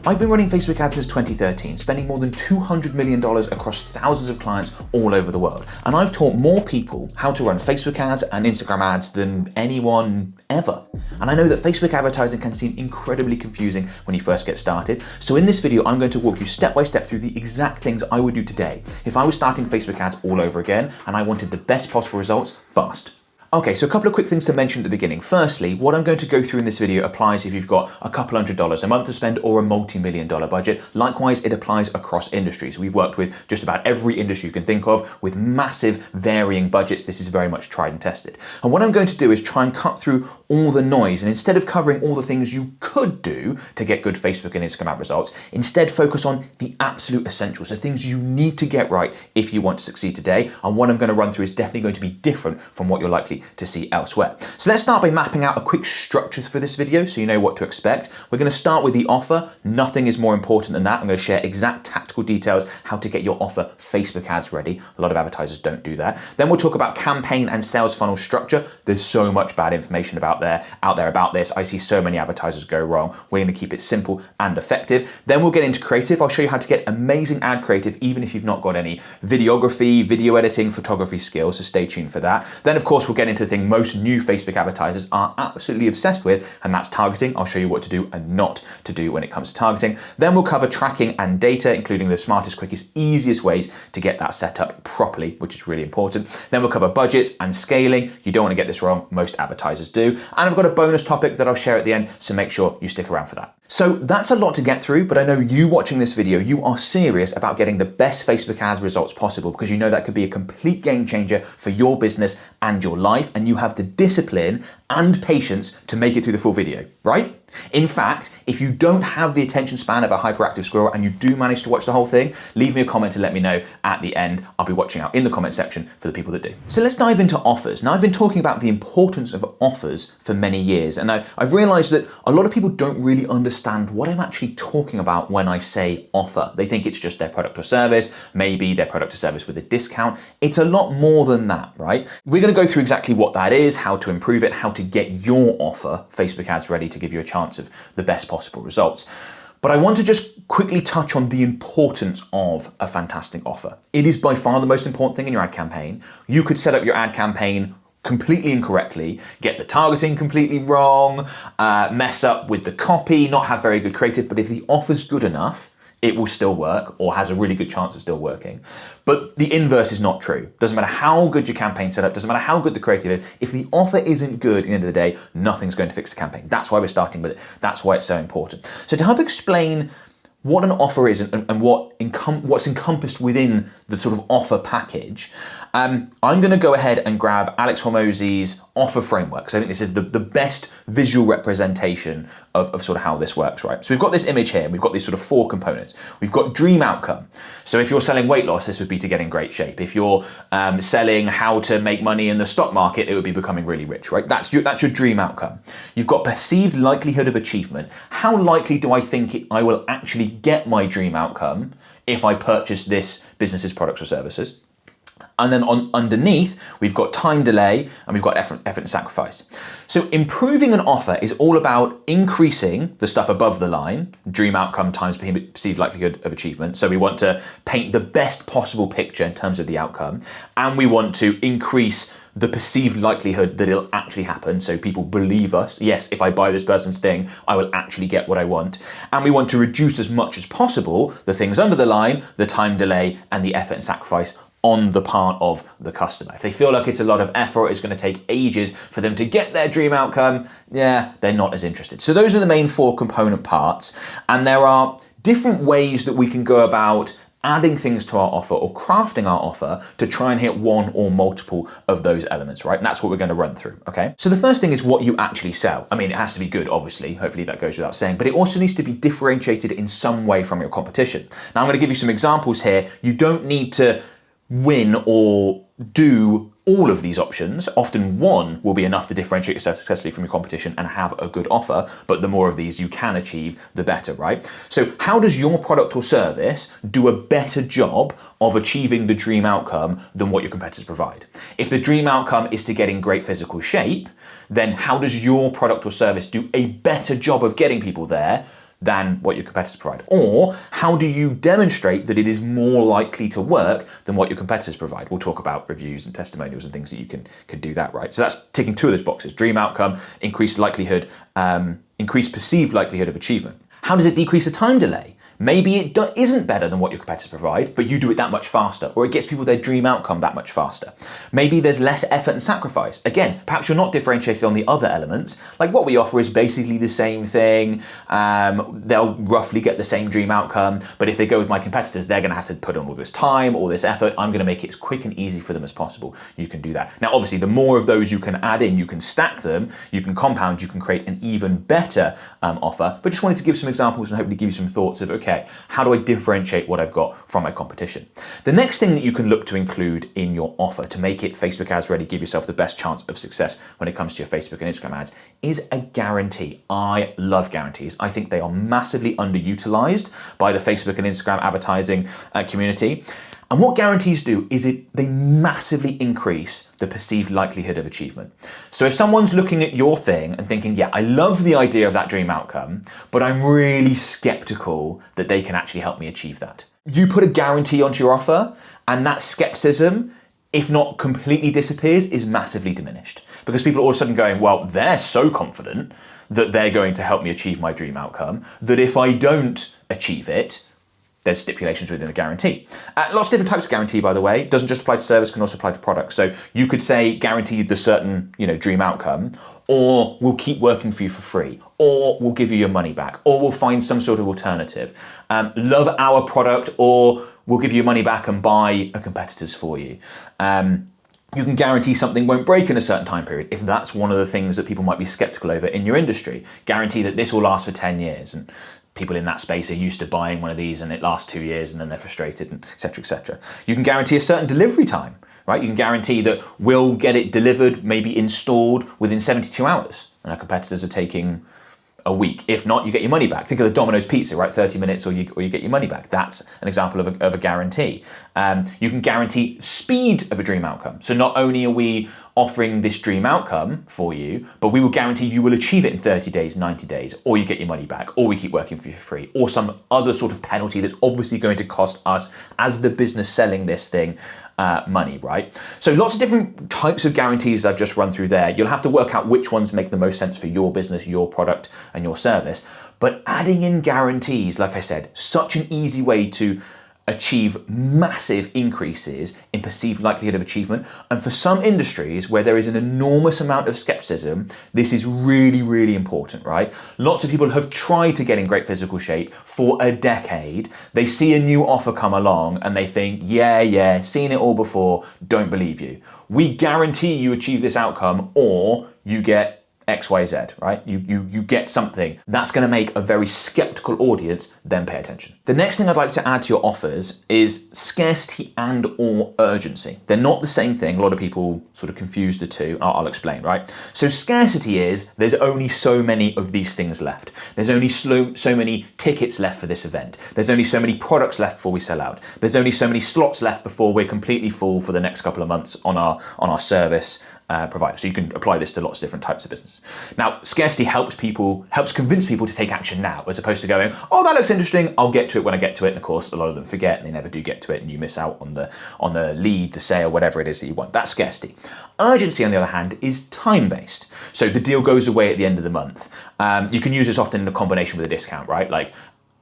I've been running Facebook ads since 2013, spending more than $200 million across thousands of clients all over the world. And I've taught more people how to run Facebook ads and Instagram ads than anyone ever. And I know that Facebook advertising can seem incredibly confusing when you first get started. So in this video, I'm going to walk you step by step through the exact things I would do today if I was starting Facebook ads all over again and I wanted the best possible results fast. Okay, so a couple of quick things to mention at the beginning. Firstly, what I'm going to go through in this video applies if you've got a couple $100 a month to spend or a multi-million-dollar budget. Likewise, it applies across industries. We've worked with just about every industry you can think of with massive varying budgets. This is very much tried and tested. And what I'm going to do is try and cut through all the noise. And instead of covering all the things you could do to get good Facebook and Instagram ad results, instead focus on the absolute essentials, the things you need to get right if you want to succeed today. And what I'm going to run through is definitely going to be different from what you're likely to see elsewhere. So let's start by mapping out a quick structure for this video so you know what to expect. We're going to start with the offer. Nothing is more important than that. I'm going to share exact tactical details, how to get your offer Facebook ads ready. A lot of advertisers don't do that. Then we'll talk about campaign and sales funnel structure. There's so much bad information out there about this. I see so many advertisers go wrong. We're going to keep it simple and effective. Then we'll get into creative. I'll show you how to get amazing ad creative even if you've not got any videography, video editing, photography skills, so stay tuned for that. Then of course we'll get into the thing most new Facebook advertisers are absolutely obsessed with, and that's targeting. I'll show you what to do and not to do when it comes to targeting. Then we'll cover tracking and data, including the smartest, quickest, easiest ways to get that set up properly, which is really important. Then we'll cover budgets and scaling. You don't want to get this wrong. Most advertisers do. And I've got a bonus topic that I'll share at the end, so make sure you stick around for that. So that's a lot to get through, but I know you watching this video, you are serious about getting the best Facebook ads results possible because you know that could be a complete game changer for your business and your life, and you have the discipline and patience to make it through the full video, right? In fact, if you don't have the attention span of a hyperactive squirrel and you do manage to watch the whole thing, leave me a comment to let me know at the end. I'll be watching out in the comment section for the people that do. So let's dive into offers. Now, I've been talking about the importance of offers for many years, and I've realized that a lot of people don't really understand what I'm actually talking about when I say offer. They think it's just their product or service, maybe their product or service with a discount. It's a lot more than that, right? We're going to go through exactly what that is, how to improve it, how to get your offer Facebook ads ready to give you a chance of the best possible results. But I want to just quickly touch on the importance of a fantastic offer. It is by far the most important thing in your ad campaign. You could set up your ad campaign completely incorrectly, get the targeting completely wrong, mess up with the copy, not have very good creative, but if the offer's good enough, it will still work or has a really good chance of still working. But the inverse is not true. Doesn't matter how good your campaign set up, doesn't matter how good the creative is, if the offer isn't good at the end of the day, nothing's going to fix the campaign. That's why we're starting with it. That's why it's so important. So to help explain what an offer is and what's encompassed within the sort of offer package, I'm going to go ahead and grab Alex Hormozi's offer framework, because I think this is the best visual representation of sort of how this works, right? So we've got this image here, and we've got these sort of four components. We've got dream outcome. So if you're selling weight loss, this would be to get in great shape. If you're selling how to make money in the stock market, it would be becoming really rich, right? That's your dream outcome. You've got perceived likelihood of achievement. How likely do I think I will actually get my dream outcome if I purchase this business's products or services? And then underneath, we've got time delay and we've got effort and sacrifice. So improving an offer is all about increasing the stuff above the line, dream outcome times perceived likelihood of achievement. So we want to paint the best possible picture in terms of the outcome. And we want to increase the perceived likelihood that it'll actually happen. So people believe us. Yes, if I buy this person's thing, I will actually get what I want. And we want to reduce as much as possible the things under the line, the time delay and the effort and sacrifice on the part of the customer. If they feel like it's a lot of effort, it's going to take ages for them to get their dream outcome, yeah, they're not as interested. So those are the main four component parts. And there are different ways that we can go about adding things to our offer or crafting our offer to try and hit one or multiple of those elements, right? And that's what we're going to run through, okay? So the first thing is what you actually sell. I mean, it has to be good, obviously. Hopefully that goes without saying, but it also needs to be differentiated in some way from your competition. Now, I'm going to give you some examples here. You don't need to win or do all of these options. Often one will be enough to differentiate yourself successfully from your competition and have a good offer, but the more of these you can achieve, the better, right? So how does your product or service do a better job of achieving the dream outcome than what your competitors provide? If the dream outcome is to get in great physical shape, then how does your product or service do a better job of getting people there than what your competitors provide? Or how do you demonstrate that it is more likely to work than what your competitors provide? We'll talk about reviews and testimonials and things that you can do that, right? So that's ticking 2 of those boxes: dream outcome, increased likelihood, increased perceived likelihood of achievement. How does it decrease the time delay? Maybe it isn't better than what your competitors provide, but you do it that much faster, or it gets people their dream outcome that much faster. Maybe there's less effort and sacrifice. Again, perhaps you're not differentiated on the other elements. Like, what we offer is basically the same thing. They'll roughly get the same dream outcome, but if they go with my competitors, they're gonna have to put on all this time, all this effort. I'm gonna make it as quick and easy for them as possible. You can do that. Now, obviously, the more of those you can add in, you can stack them, you can compound, you can create an even better offer. But just wanted to give some examples and hopefully give you some thoughts of, okay, how do I differentiate what I've got from my competition? The next thing that you can look to include in your offer to make it Facebook ads ready, give yourself the best chance of success when it comes to your Facebook and Instagram ads, is a guarantee. I love guarantees. I think they are massively underutilized by the Facebook and Instagram advertising community. And what guarantees do is they massively increase the perceived likelihood of achievement. So if someone's looking at your thing and thinking, yeah, I love the idea of that dream outcome, but I'm really skeptical that they can actually help me achieve that. You put a guarantee onto your offer, and that skepticism, if not completely disappears, is massively diminished. Because people are all of a sudden going, well, they're so confident that they're going to help me achieve my dream outcome, that if I don't achieve it, there's stipulations within the guarantee. Lots of different types of guarantee, by the way. Doesn't just apply to service, can also apply to products. So you could say guarantee the certain, dream outcome, or we'll keep working for you for free, or we'll give you your money back, or we'll find some sort of alternative. Love our product, or we'll give you your money back and buy a competitor's for you. You can guarantee something won't break in a certain time period, if that's one of the things that people might be skeptical over in your industry. Guarantee that this will last for 10 years. And people in that space are used to buying one of these and it lasts 2 years and then they're frustrated, and et cetera, et cetera. You can guarantee a certain delivery time, right? You can guarantee that we'll get it delivered, maybe installed within 72 hours. And our competitors are taking a week. If not, you get your money back. Think of the Domino's pizza, right? 30 minutes or you get your money back. That's an example of a guarantee. You can guarantee speed of a dream outcome. So not only are we offering this dream outcome for you, but we will guarantee you will achieve it in 30 days, 90 days, or you get your money back, or we keep working for you for free, or some other sort of penalty that's obviously going to cost us as the business selling this thing money, right? So lots of different types of guarantees I've just run through there. You'll have to work out which ones make the most sense for your business, your product, and your service. But adding in guarantees, like I said, such an easy way to achieve massive increases in perceived likelihood of achievement. And for some industries where there is an enormous amount of skepticism, this is really, really important, right? Lots of people have tried to get in great physical shape for a decade. They see a new offer come along and they think, yeah, seen it all before, don't believe you. We guarantee you achieve this outcome, or you get XYZ, right? You get something that's going to make a very skeptical audience then pay attention. The next thing I'd like to add to your offers is scarcity and or urgency. They're not the same thing. A lot of people sort of confuse the two. I'll explain, right? So scarcity is there's only so many of these things left. There's only so many tickets left for this event. There's only so many products left before we sell out. There's only so many slots left before we're completely full for the next couple of months on our service provider. So you can apply this to lots of different types of business. Now, scarcity helps convince people to take action now, as opposed to going, oh, that looks interesting, I'll get to it when I get to it. And of course, a lot of them forget and they never do get to it, and you miss out on the lead, the sale, whatever it is that you want. That's scarcity. Urgency, on the other hand, is time-based. So the deal goes away at the end of the month. You can use this often in a combination with a discount, right? Like,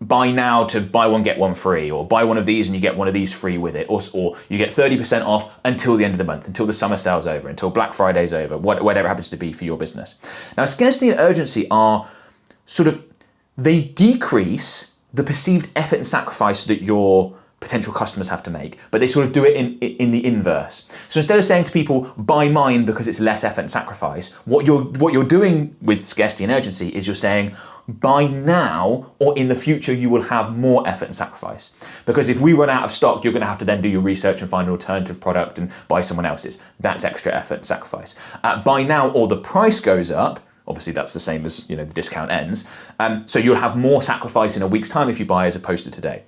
buy now to buy one, get one free, or buy one of these and you get one of these free with it, or you get 30% off until the end of the month, until the summer sale's over, until Black Friday's over, whatever it happens to be for your business. Now, scarcity and urgency are they decrease the perceived effort and sacrifice that your potential customers have to make, but they sort of do it in the inverse. So instead of saying to people, buy mine because it's less effort and sacrifice, what you're doing with scarcity and urgency is you're saying, buy now, or in the future you will have more effort and sacrifice. Because if we run out of stock, you're going to have to then do your research and find an alternative product and buy someone else's. That's extra effort and sacrifice. Buy now, or the price goes up. Obviously, that's the same as the discount ends. So you'll have more sacrifice in a week's time if you buy as opposed to today.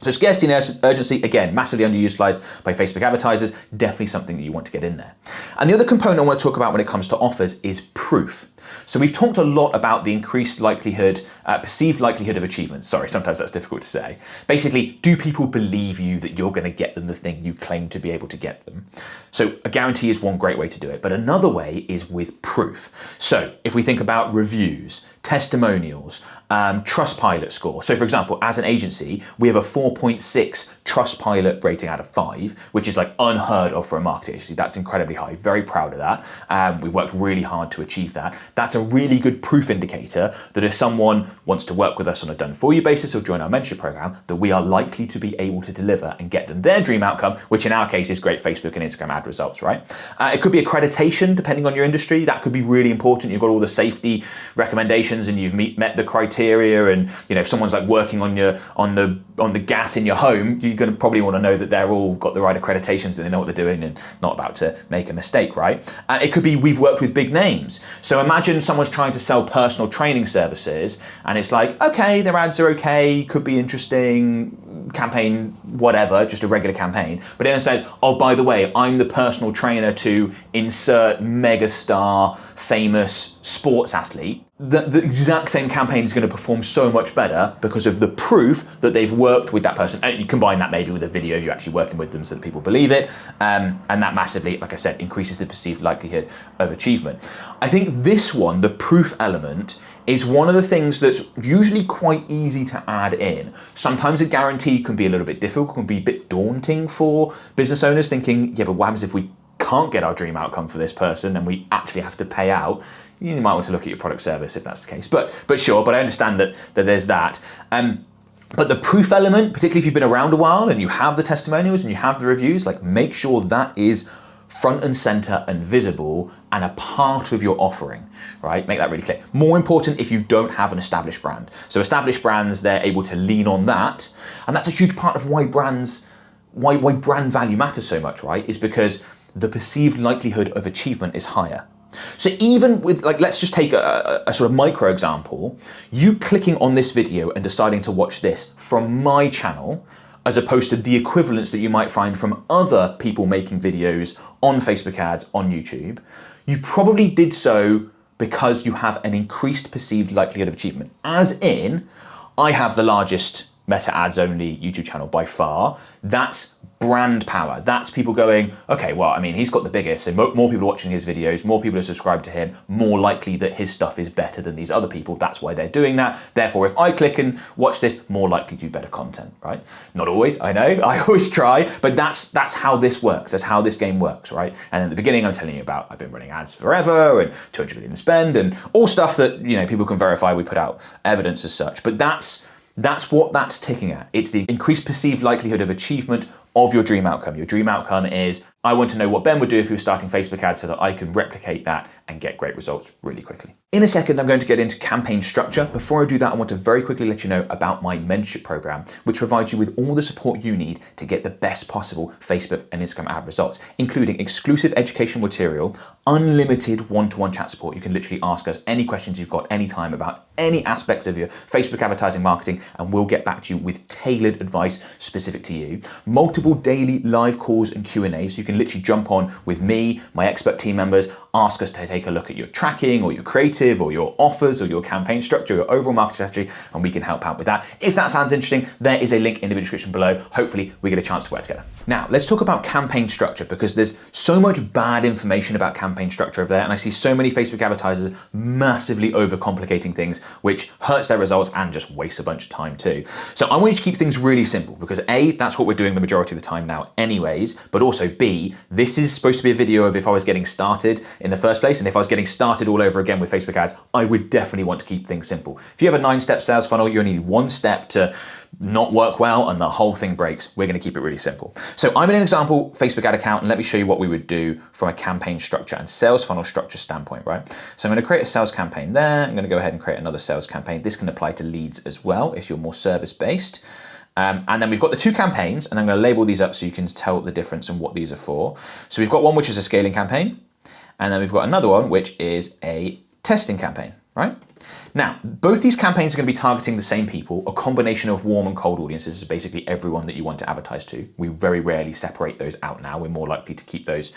So scarcity and urgency, again, massively underutilized by Facebook advertisers, definitely something that you want to get in there. And the other component I want to talk about when it comes to offers is proof. So we've talked a lot about the increased likelihood, perceived likelihood of achievement. Sorry, sometimes that's difficult to say. Basically, do people believe you that you're going to get them the thing you claim to be able to get them? So a guarantee is one great way to do it, but another way is with proof. So if we think about reviews, testimonials, Trustpilot score. So for example, as an agency, we have a 4.6 Trustpilot rating out of 5, which is like unheard of for a marketing agency. That's incredibly high. Very proud of that. We worked really hard to achieve that. That's a really good proof indicator that if someone wants to work with us on a done for you basis or join our mentorship program, that we are likely to be able to deliver and get them their dream outcome, which in our case is great Facebook and Instagram ad results, right? It could be accreditation depending on your industry. That could be really important. You've got all the safety recommendations and you've met the criteria, and if someone's like working on the gas in your home, you're going to probably want to know that they're all got the right accreditations and they know what they're doing and not about to make a mistake, right? It could be we've worked with big names. So imagine someone's trying to sell personal training services and it's like, okay, their ads are okay, could be interesting, campaign, whatever, just a regular campaign. But then it says, oh, by the way, I'm the personal trainer to insert megastar famous sports athlete. The exact same campaign is going to perform so much better because of the proof that they've worked with that person. And you combine that maybe with a video of you actually working with them so that people believe it. And that massively, like I said, increases the perceived likelihood of achievement. I think this one, the proof element, is one of the things that's usually quite easy to add in. Sometimes a guarantee can be a little bit difficult, can be a bit daunting for business owners thinking, yeah, but what happens if we can't get our dream outcome for this person and we actually have to pay out? You might want to look at your product service if that's the case. But sure, but I understand that there's that. But the proof element, particularly if you've been around a while and you have the testimonials and you have the reviews, like make sure that is front and center and visible and a part of your offering, right? Make that really clear. More important if you don't have an established brand. So established brands, they're able to lean on that. And that's a huge part of why brand value matters so much, right? Is because the perceived likelihood of achievement is higher. So even with, like, let's just take a sort of micro example, you clicking on this video and deciding to watch this from my channel, as opposed to the equivalents that you might find from other people making videos on Facebook ads on YouTube, you probably did so because you have an increased perceived likelihood of achievement. As in, I have the largest Meta ads only YouTube channel by far. That's brand power. That's people going, okay, well, I mean, he's got the biggest, so more people are watching his videos, more people are subscribed to him, more likely that his stuff is better than these other people. That's why they're doing that. Therefore, if I click and watch this, more likely to do better content, right? Not always, I know, I always try, but that's how this works. That's how this game works, right? And at the beginning, I'm telling you about, I've been running ads forever and 200 million spend and all stuff that, people can verify. We put out evidence as such, but that's what that's ticking at. It's the increased perceived likelihood of achievement of your dream outcome. Your dream outcome is, I want to know what Ben would do if he was starting Facebook ads so that I can replicate that and get great results really quickly. In a second, I'm going to get into campaign structure. Before I do that, I want to very quickly let you know about my mentorship program, which provides you with all the support you need to get the best possible Facebook and Instagram ad results, including exclusive educational material, unlimited one-to-one chat support. You can literally ask us any questions you've got anytime about any aspects of your Facebook advertising marketing, and we'll get back to you with tailored advice specific to you. Multiple daily live calls and Q&As, so you can literally jump on with me, my expert team members, ask us to take a look at your tracking or your creative or your offers or your campaign structure, your overall marketing strategy, and we can help out with that. If that sounds interesting, there is a link in the description below. Hopefully we get a chance to work together. Now, let's talk about campaign structure, because there's so much bad information about campaign structure over there, and I see so many Facebook advertisers massively overcomplicating things, which hurts their results and just wastes a bunch of time too. So I want you to keep things really simple, because A, that's what we're doing the majority of the time now anyways, but also B, this is supposed to be a video of if I was getting started in the first place, and if I was getting started all over again with Facebook ads, I would definitely want to keep things simple. If you have a 9-step sales funnel, you only need one step to not work well and the whole thing breaks. We're going to keep it really simple. So I'm in an example Facebook ad account, and let me show you what we would do from a campaign structure and sales funnel structure standpoint, right? So I'm going to create a sales campaign there. I'm going to go ahead and create another sales campaign. This can apply to leads as well if you're more service-based. And then we've got the two campaigns, and I'm going to label these up so you can tell the difference and what these are for. So we've got one which is a scaling campaign, and then we've got another one which is a testing campaign, right? Now, both these campaigns are going to be targeting the same people. A combination of warm and cold audiences is basically everyone that you want to advertise to. We very rarely separate those out now. We're more likely to keep those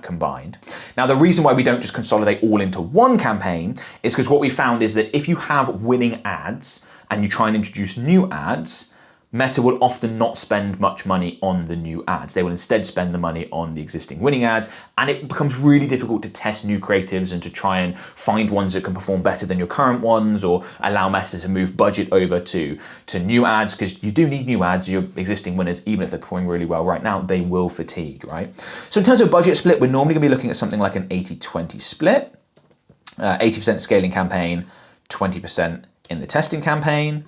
combined. Now, the reason why we don't just consolidate all into one campaign is because what we found is that if you have winning ads and you try and introduce new ads, Meta will often not spend much money on the new ads. They will instead spend the money on the existing winning ads, and it becomes really difficult to test new creatives and to try and find ones that can perform better than your current ones, or allow Meta to move budget over to new ads, because you do need new ads. Your existing winners, even if they're performing really well right now, they will fatigue, right? So in terms of budget split, we're normally gonna be looking at something like an 80-20 split, 80% scaling campaign, 20% in the testing campaign.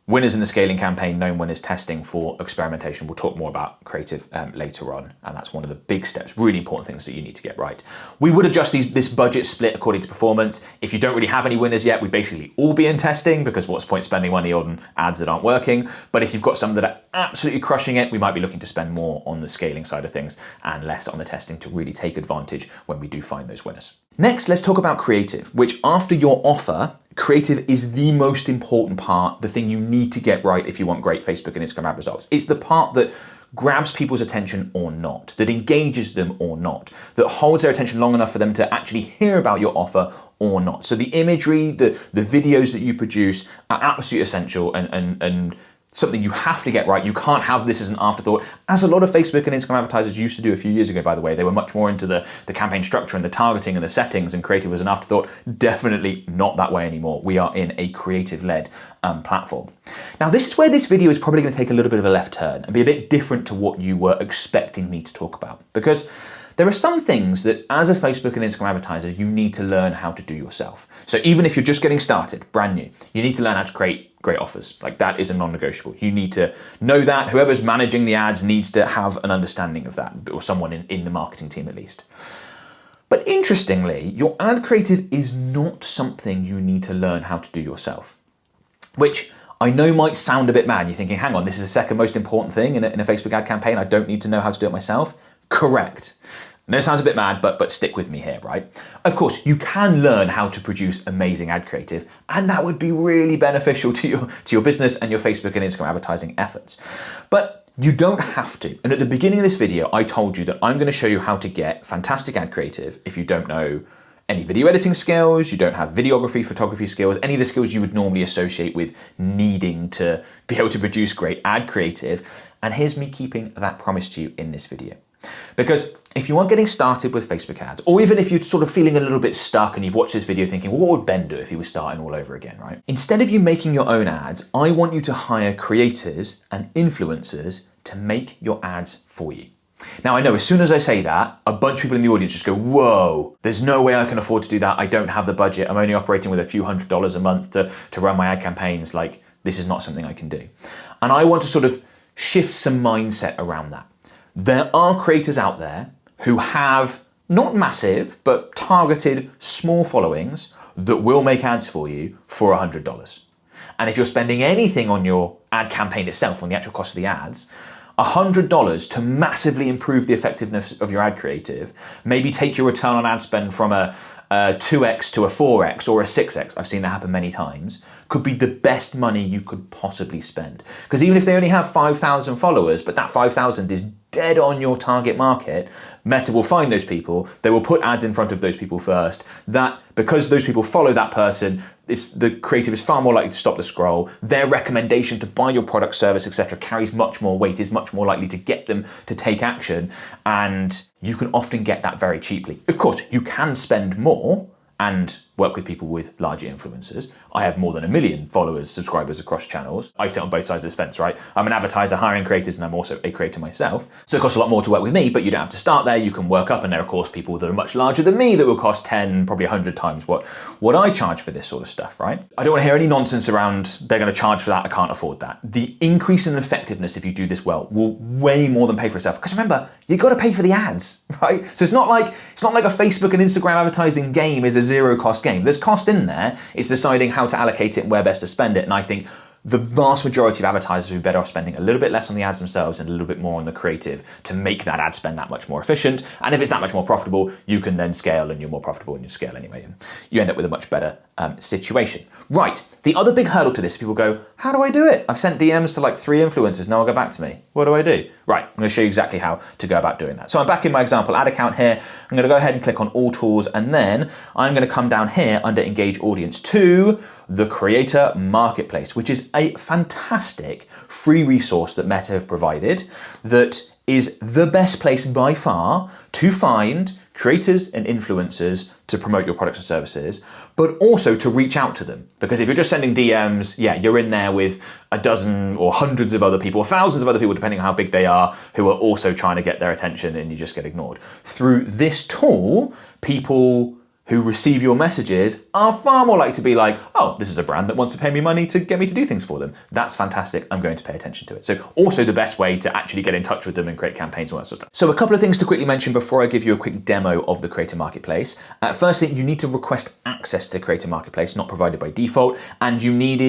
Winners in the scaling campaign, known winners testing for experimentation. We'll talk more about creative later on, and that's one of the big steps, really important things that you need to get right. We would adjust this budget split according to performance. If you don't really have any winners yet, we basically all be in testing, because what's the point spending money on ads that aren't working? But if you've got some that are absolutely crushing it, we might be looking to spend more on the scaling side of things and less on the testing to really take advantage when we do find those winners. Next, let's talk about creative, which after your offer, creative is the most important part, the thing you need to get right if you want great Facebook and Instagram ad results. It's the part that grabs people's attention or not, that engages them or not, that holds their attention long enough for them to actually hear about your offer or not. So the imagery, the videos that you produce are absolutely essential and something you have to get right. You can't have this as an afterthought, as a lot of Facebook and Instagram advertisers used to do a few years ago, by the way. They were much more into the campaign structure and the targeting and the settings, and creative was an afterthought. Definitely not that way anymore. We are in a creative-led platform. Now, this is where this video is probably going to take a little bit of a left turn and be a bit different to what you were expecting me to talk about, because there are some things that as a Facebook and Instagram advertiser, you need to learn how to do yourself. So even if you're just getting started, brand new, you need to learn how to create great offers. Like, that is a non-negotiable. You need to know that. Whoever's managing the ads needs to have an understanding of that, or someone in the marketing team at least. But interestingly, your ad creative is not something you need to learn how to do yourself, which I know might sound a bit mad. You're thinking, hang on, this is the second most important thing in a Facebook ad campaign. I don't need to know how to do it myself. Correct. No, it sounds a bit mad, but stick with me here, right? Of course, you can learn how to produce amazing ad creative, and that would be really beneficial to your business and your Facebook and Instagram advertising efforts. But you don't have to. And at the beginning of this video, I told you that I'm going to show you how to get fantastic ad creative if you don't know any video editing skills, you don't have videography, photography skills, any of the skills you would normally associate with needing to be able to produce great ad creative. And here's me keeping that promise to you in this video. Because if you are getting started with Facebook ads, or even if you're sort of feeling a little bit stuck and you've watched this video thinking, well, what would Ben do if he was starting all over again, right? Instead of you making your own ads, I want you to hire creators and influencers to make your ads for you. Now, I know as soon as I say that, a bunch of people in the audience just go, whoa, there's no way I can afford to do that. I don't have the budget. I'm only operating with a few $100s a month to run my ad campaigns. Like, this is not something I can do. And I want to sort of shift some mindset around that. There are creators out there who have not massive, but targeted small followings that will make ads for you for $100. And if you're spending anything on your ad campaign itself, on the actual cost of the ads, $100 to massively improve the effectiveness of your ad creative, maybe take your return on ad spend from a 2x to a 4x or a 6x, I've seen that happen many times, could be the best money you could possibly spend. Because even if they only have 5,000 followers, but that 5,000 is dead on your target market, Meta will find those people, they will put ads in front of those people first. That, because those people follow that person, the creative is far more likely to stop the scroll. Their recommendation to buy your product, service, etc. carries much more weight, is much more likely to get them to take action, and you can often get that very cheaply. Of course, you can spend more and work with people with larger influencers. I have more than 1 million followers, subscribers across channels. I sit on both sides of this fence, right? I'm an advertiser hiring creators, and I'm also a creator myself. So it costs a lot more to work with me, but you don't have to start there. You can work up, and there are of course people that are much larger than me that will cost 10, probably 100 times what I charge for this sort of stuff, right? I don't want to hear any nonsense around they're going to charge for that, I can't afford that. The increase in effectiveness if you do this well will way more than pay for itself. Because remember, you got to pay for the ads, right? So it's not like a Facebook and Instagram advertising game is a zero cost game. There's cost in there. It's deciding how to allocate it and where best to spend it. And I think the vast majority of advertisers would be better off spending a little bit less on the ads themselves and a little bit more on the creative to make that ad spend that much more efficient. And if it's that much more profitable, you can then scale, and you're more profitable and you scale anyway. And you end up with a much better situation. Right, the other big hurdle to this, people go, how do I do it? I've sent DMs to like 3 influencers, no one got back to me. What do I do? Right, I'm gonna show you exactly how to go about doing that. So I'm back in my example ad account here. I'm gonna go ahead and click on all tools, and then I'm gonna come down here under engage audience to the creator marketplace, which is a fantastic free resource that Meta have provided that is the best place by far to find creators and influencers to promote your products and services, but also to reach out to them. Because if you're just sending DMs, yeah, you're in there with a dozen or hundreds of other people, or thousands of other people, depending on how big they are, who are also trying to get their attention, and you just get ignored. Through this tool, people who receive your messages are far more likely to be like, oh, this is a brand that wants to pay me money to get me to do things for them. That's fantastic. I'm going to pay attention to it. So also the best way to actually get in touch with them and create campaigns and all that sort of stuff. So a couple of things to quickly mention before I give you a quick demo of the Creator Marketplace. Firstly, you need to request access to the Creator Marketplace, not provided by default, and you need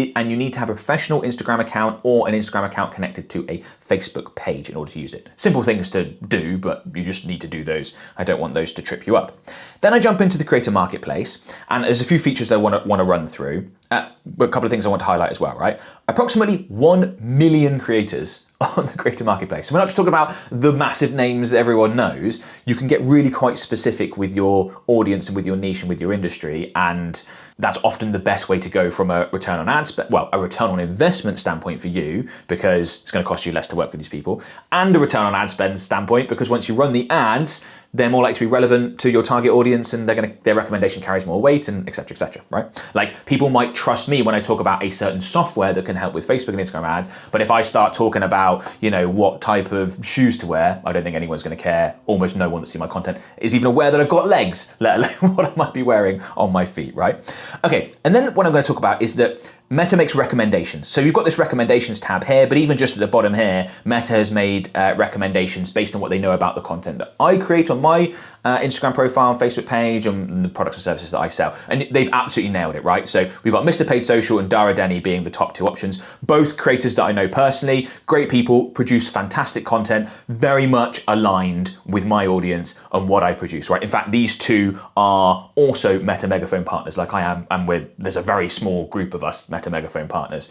to have a professional Instagram account or an Instagram account connected to a Facebook page in order to use it. Simple things to do, but you just need to do those. I don't want those to trip you up. Then I jump into the Creator Marketplace, and there's a few features that I want to run through, but a couple of things I want to highlight as well, right? Approximately 1 million creators on the Creator Marketplace. So we're not just talking about the massive names that everyone knows. You can get really quite specific with your audience and with your niche and with your industry, and that's often the best way to go from a return on ad spend, well, a return on investment standpoint for you, because it's going to cost you less to work with these people, and a return on ad spend standpoint, because once you run the ads, they're more likely to be relevant to your target audience, and their recommendation carries more weight, and et cetera, right? Like, people might trust me when I talk about a certain software that can help with Facebook and Instagram ads, but if I start talking about, you know, what type of shoes to wear, I don't think anyone's going to care. Almost no one that sees my content is even aware that I've got legs, let alone what I might be wearing on my feet, right? Okay, and then what I'm going to talk about is that Meta makes recommendations. So you've got this recommendations tab here, but even just at the bottom here, Meta has made recommendations based on what they know about the content that I create on my Instagram profile and Facebook page and the products and services that I sell. And they've absolutely nailed it, right? So we've got Mr. Paid Social and Dara Denny being the top 2 options, both creators that I know personally, great people, produce fantastic content, very much aligned with my audience and what I produce, right? In fact, these 2 are also Meta Megaphone partners like I am, and there's a very small group of us Meta Megaphone partners,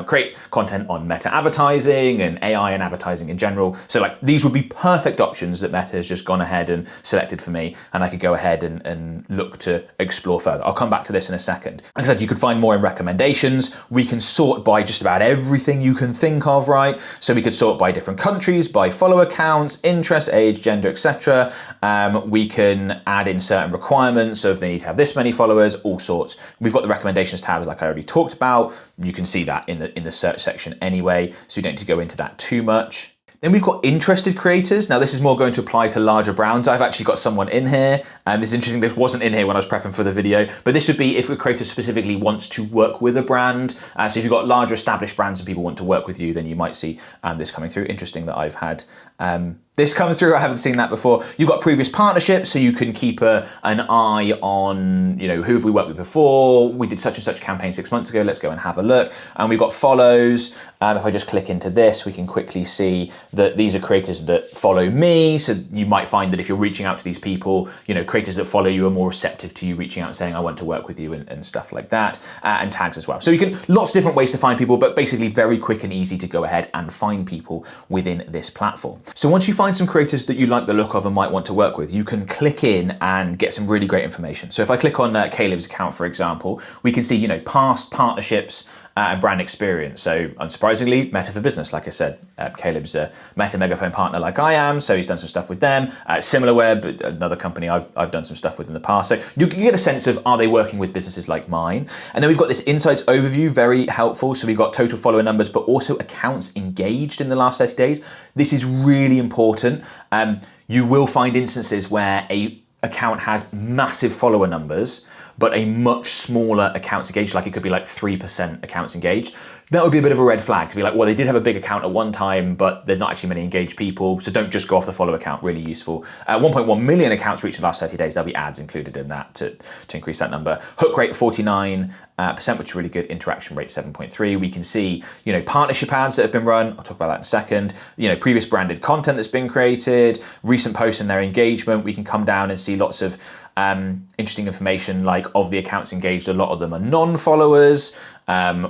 create content on Meta advertising and AI and advertising in general. So like, these would be perfect options that Meta has just gone ahead and selected for me, and I could go ahead and look to explore further. I'll come back to this in a second. Like I said, you could find more in recommendations. We can sort by just about everything you can think of, right? So we could sort by different countries, by follower counts, interest, age, gender, etc. We can add in certain requirements, so if they need to have this many followers, all sorts. We've got the recommendations tab, like I already talked about. You can see that in the search section anyway, so you don't need to go into that too much. Then we've got interested creators. Now this is more going to apply to larger brands. I've actually got someone in here, and this is interesting, this wasn't in here when I was prepping for the video, but this would be if a creator specifically wants to work with a brand. So if you've got larger established brands and people want to work with you, then you might see this coming through. Interesting that I've had this come through. I haven't seen that before. You've got previous partnerships, so you can keep an eye on, you know, who have we worked with before? We did such and such campaign 6 months ago. Let's go and have a look. And we've got follows. If I just click into this, we can quickly see that these are creators that follow me. So you might find that if you're reaching out to these people, you know, creators that follow you are more receptive to you reaching out and saying, I want to work with you and stuff like that, and tags as well. So you can, lots of different ways to find people, but basically very quick and easy to go ahead and find people within this platform. So once you find some creators that you like the look of and might want to work with, you can click in and get some really great information. So if I click on Caleb's account, for example, we can see, you know, past partnerships and brand experience. So unsurprisingly, Meta for Business, like I said, Caleb's a Meta Megaphone partner like I am, so he's done some stuff with them. SimilarWeb, another company I've done some stuff with in the past. So you get a sense of, are they working with businesses like mine? And then we've got this insights overview, very helpful. So we've got total follower numbers, but also accounts engaged in the last 30 days. This is really important. You will find instances where a account has massive follower numbers, but a much smaller accounts engaged, like it could be like 3% accounts engaged. that would be a bit of a red flag to be like, well, they did have a big account at one time, but there's not actually many engaged people. So don't just go off the follow account, really useful. 1.1 million accounts reached in the last 30 days. There'll be ads included in that to increase that number. Hook rate 49%, which is really good. Interaction rate 7.3. We can see, partnership ads that have been run. I'll talk about that in a second. Previous branded content that's been created, recent posts and their engagement. We can come down and see lots of interesting information, like of the accounts engaged, a lot of them are non-followers,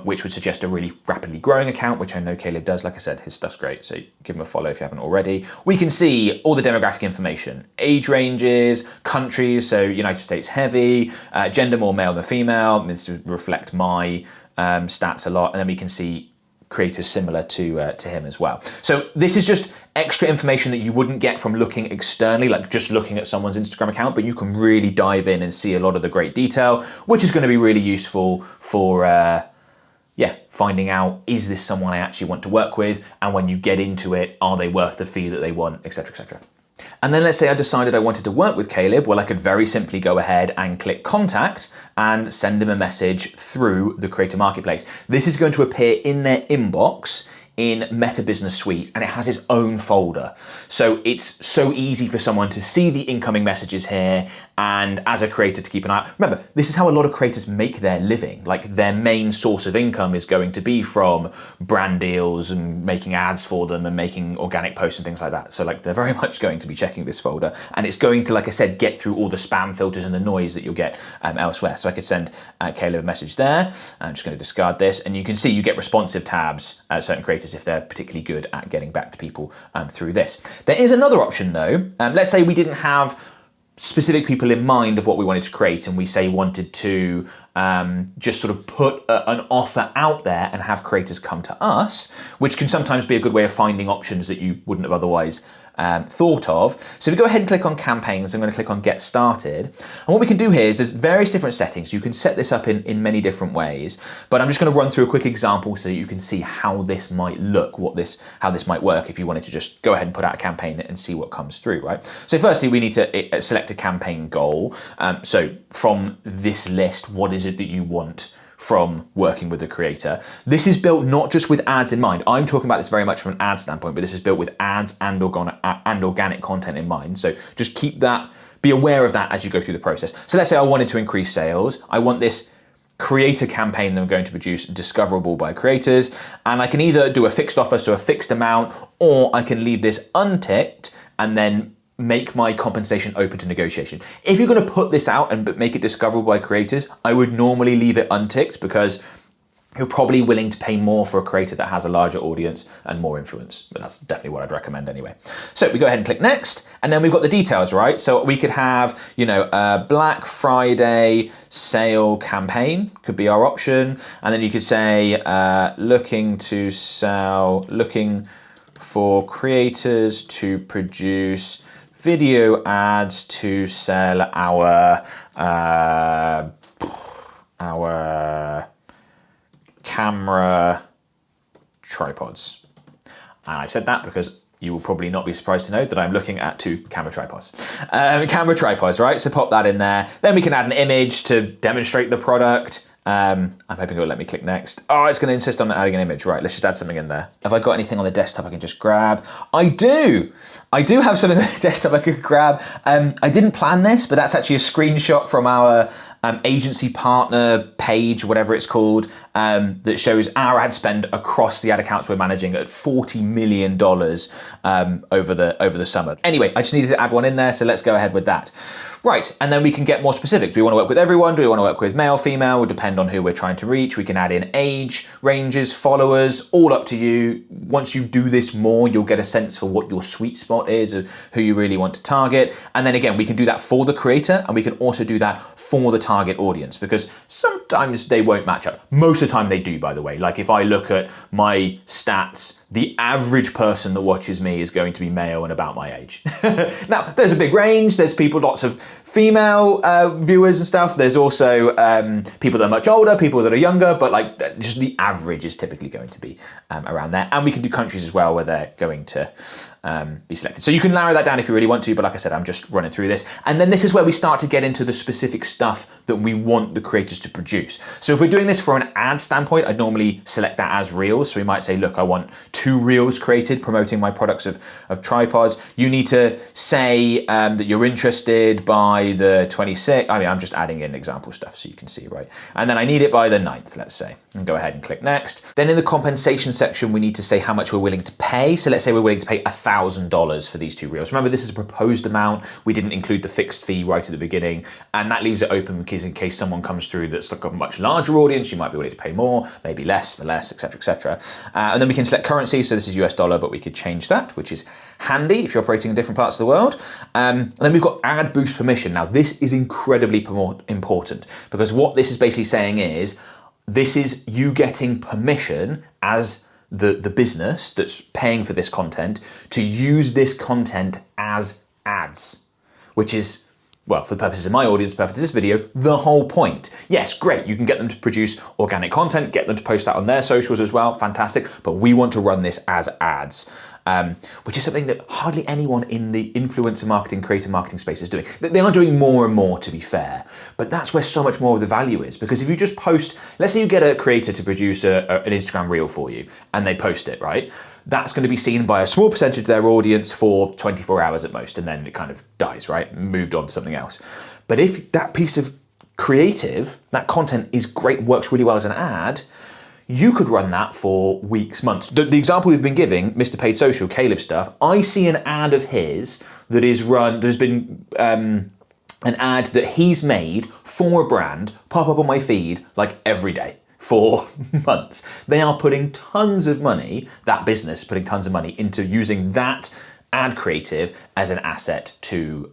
which would suggest a really rapidly growing account, which I know Caleb does. Like I said, his stuff's great, so give him a follow if you haven't already. We can see all the demographic information, age ranges, countries, so United States heavy, gender more male than female. This would reflect my stats a lot, and then we can see creators similar to him as well. So this is just extra information that you wouldn't get from looking externally, like just looking at someone's Instagram account, but you can really dive in and see a lot of the great detail, which is going to be really useful for finding out, is this someone I actually want to work with? And when you get into it, are they worth the fee that they want, etc., etc. And then let's say I decided I wanted to work with Caleb. Well, I could very simply go ahead and click contact and send him a message through the Creator Marketplace. This is going to appear in their inbox in Meta Business Suite, and it has its own folder. So it's so easy for someone to see the incoming messages here, and as a creator to keep an eye out. Remember, this is how a lot of creators make their living. Like, their main source of income is going to be from brand deals and making ads for them and making organic posts and things like that. So like, they're very much going to be checking this folder, and it's going to, like I said, get through all the spam filters and the noise that you'll get elsewhere. So I could send Caleb a message there. I'm just going to discard this, and you can see you get responsive tabs at certain creators if they're particularly good at getting back to people through this. There is another option though. Let's say we didn't have specific people in mind of what we wanted to create, and we say wanted to just sort of put an offer out there and have creators come to us, which can sometimes be a good way of finding options that you wouldn't have otherwise thought of. So if we go ahead and click on campaigns, I'm going to click on get started. And what we can do here is there's various different settings. You can set this up in many different ways, but I'm just going to run through a quick example so that you can see how this might look, how this might work if you wanted to just go ahead and put out a campaign and see what comes through, right? So firstly, we need to select a campaign goal. So from this list, what is it that you want from working with the creator? This is built not just with ads in mind. I'm talking about this very much from an ad standpoint, but this is built with ads and organic content in mind. So just keep that, be aware of that as you go through the process. So let's say I wanted to increase sales. I want this creator campaign that I'm going to produce discoverable by creators. And I can either do a fixed offer, so a fixed amount, or I can leave this unticked and then make my compensation open to negotiation. If you're going to put this out and make it discoverable by creators, I would normally leave it unticked because you're probably willing to pay more for a creator that has a larger audience and more influence. But that's definitely what I'd recommend anyway. So we go ahead and click next, and then we've got the details, right? So we could have, a Black Friday sale campaign could be our option. And then you could say, looking for creators to produce video ads to sell our camera tripods. And I've said that because you will probably not be surprised to know that I'm looking at 2 camera tripods. Camera tripods, right? So pop that in there. Then we can add an image to demonstrate the product. I'm hoping it will let me click next. Oh, it's going to insist on adding an image. Right, let's just add something in there. Have I got anything on the desktop I can just grab? I do have something on the desktop I could grab. I didn't plan this, but that's actually a screenshot from our agency partner page, whatever it's called, that shows our ad spend across the ad accounts we're managing at $40 million over the summer. Anyway, I just needed to add one in there, so let's go ahead with that. Right, and then we can get more specific. Do we want to work with everyone? Do we want to work with male, female? It would depend on who we're trying to reach. We can add in age, ranges, followers, all up to you. Once you do this more, you'll get a sense for what your sweet spot is, of who you really want to target. And then again, we can do that for the creator, and we can also do that for the target audience, because sometimes they won't match up. Most of the time they do, by the way. Like if I look at my stats, the average person that watches me is going to be male and about my age. Now, there's a big range. There's people, lots of female viewers and stuff. There's also people that are much older, people that are younger, but like just the average is typically going to be around there. And we can do countries as well where they're going to be selected. So you can narrow that down if you really want to, but like I said, I'm just running through this. And then this is where we start to get into the specific stuff that we want the creators to produce. So if we're doing this for an ad standpoint, I'd normally select that as reels. So we might say, look, I want 2 reels created promoting my products of tripods. You need to say that you're interested by the 26th. I mean, I'm just adding in example stuff so you can see, right? And then I need it by the 9th, let's say, and go ahead and click next. Then in the compensation section, we need to say how much we're willing to pay. So let's say we're willing to pay $1,000 for these 2 reels. Remember, this is a proposed amount. We didn't include the fixed fee right at the beginning, and that leaves it open because in case someone comes through that's like a much larger audience, you might be willing to pay more, maybe less for less, etc., etc. And then we can select currency. So this is US dollar, but we could change that, which is handy if you're operating in different parts of the world. And then we've got ad boost permission. Now this is incredibly important because what this is basically saying is this is you getting permission as the business that's paying for this content to use this content as ads, which is, well, for the purposes of my audience, purposes of this video, the whole point. Yes, great, you can get them to produce organic content, get them to post that on their socials as well, fantastic, but we want to run this as ads. Which is something that hardly anyone in the influencer marketing, creator marketing space is doing. They are doing more and more, to be fair, but that's where so much more of the value is. Because if you just post, let's say you get a creator to produce an Instagram reel for you and they post it, right? That's going to be seen by a small percentage of their audience for 24 hours at most, and then it kind of dies, right? Moved on to something else. But if that piece of creative, that content is great, works really well as an ad, you could run that for weeks, months. The example we've been giving, Mr. Paid Social, Caleb stuff, I see an ad of his that is run, there's been an ad that he's made for a brand pop up on my feed like every day for months. They are putting tons of money, that business putting tons of money into using that ad creative as an asset to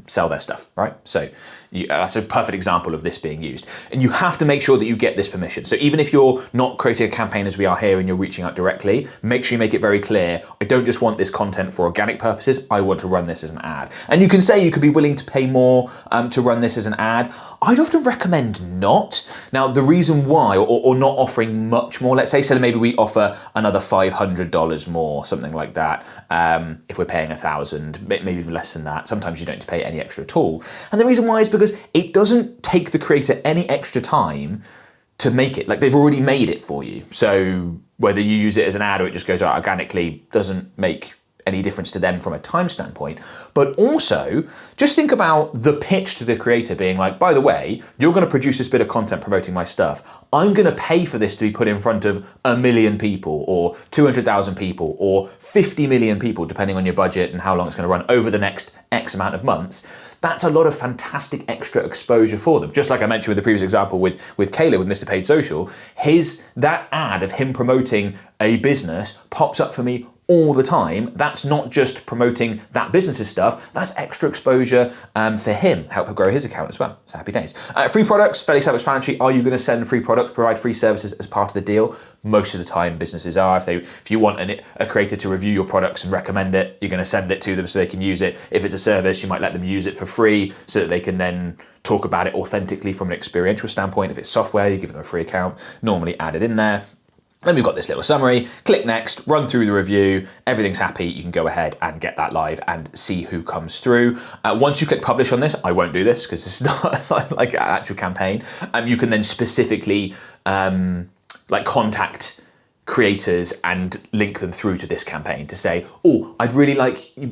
sell their stuff, right? So that's a perfect example of this being used. And you have to make sure that you get this permission. So even if you're not creating a campaign as we are here and you're reaching out directly, make sure you make it very clear, I don't just want this content for organic purposes, I want to run this as an ad. And you can say you could be willing to pay more to run this as an ad. I'd often recommend not. Now, the reason why, or not offering much more, let's say, so maybe we offer another $500 more, something like that, if we're paying $1,000, maybe even less than that. Sometimes you don't have to pay any extra at all. And the reason why is because it doesn't take the creator any extra time to make it. Like, they've already made it for you. So whether you use it as an ad or it just goes out organically doesn't make any difference to them from a time standpoint. But also, just think about the pitch to the creator being like, by the way, you're going to produce this bit of content promoting my stuff. I'm going to pay for this to be put in front of 1 million people or 200,000 people or 50 million people, depending on your budget and how long it's going to run over the next X amount of months. That's a lot of fantastic extra exposure for them. Just like I mentioned with the previous example with Caleb, with Mr. Paid Social, that ad of him promoting a business pops up for me all the time. That's not just promoting that business's stuff, that's extra exposure for him, help him grow his account as well. So happy days. Free products, fairly self-explanatory. Are you going to send free products, provide free services as part of the deal? Most of the time businesses are. If you want a creator to review your products and recommend it, you're going to send it to them so they can use it. If it's a service, you might let them use it for free so that they can then talk about it authentically from an experiential standpoint. If it's software, you give them a free account, normally add it in there. Then we've got this little summary, click next, run through the review, everything's happy, you can go ahead and get that live and see who comes through. Once you click publish on this, I won't do this because it's not like an actual campaign. You can then specifically contact creators and link them through to this campaign to say, oh, I'd really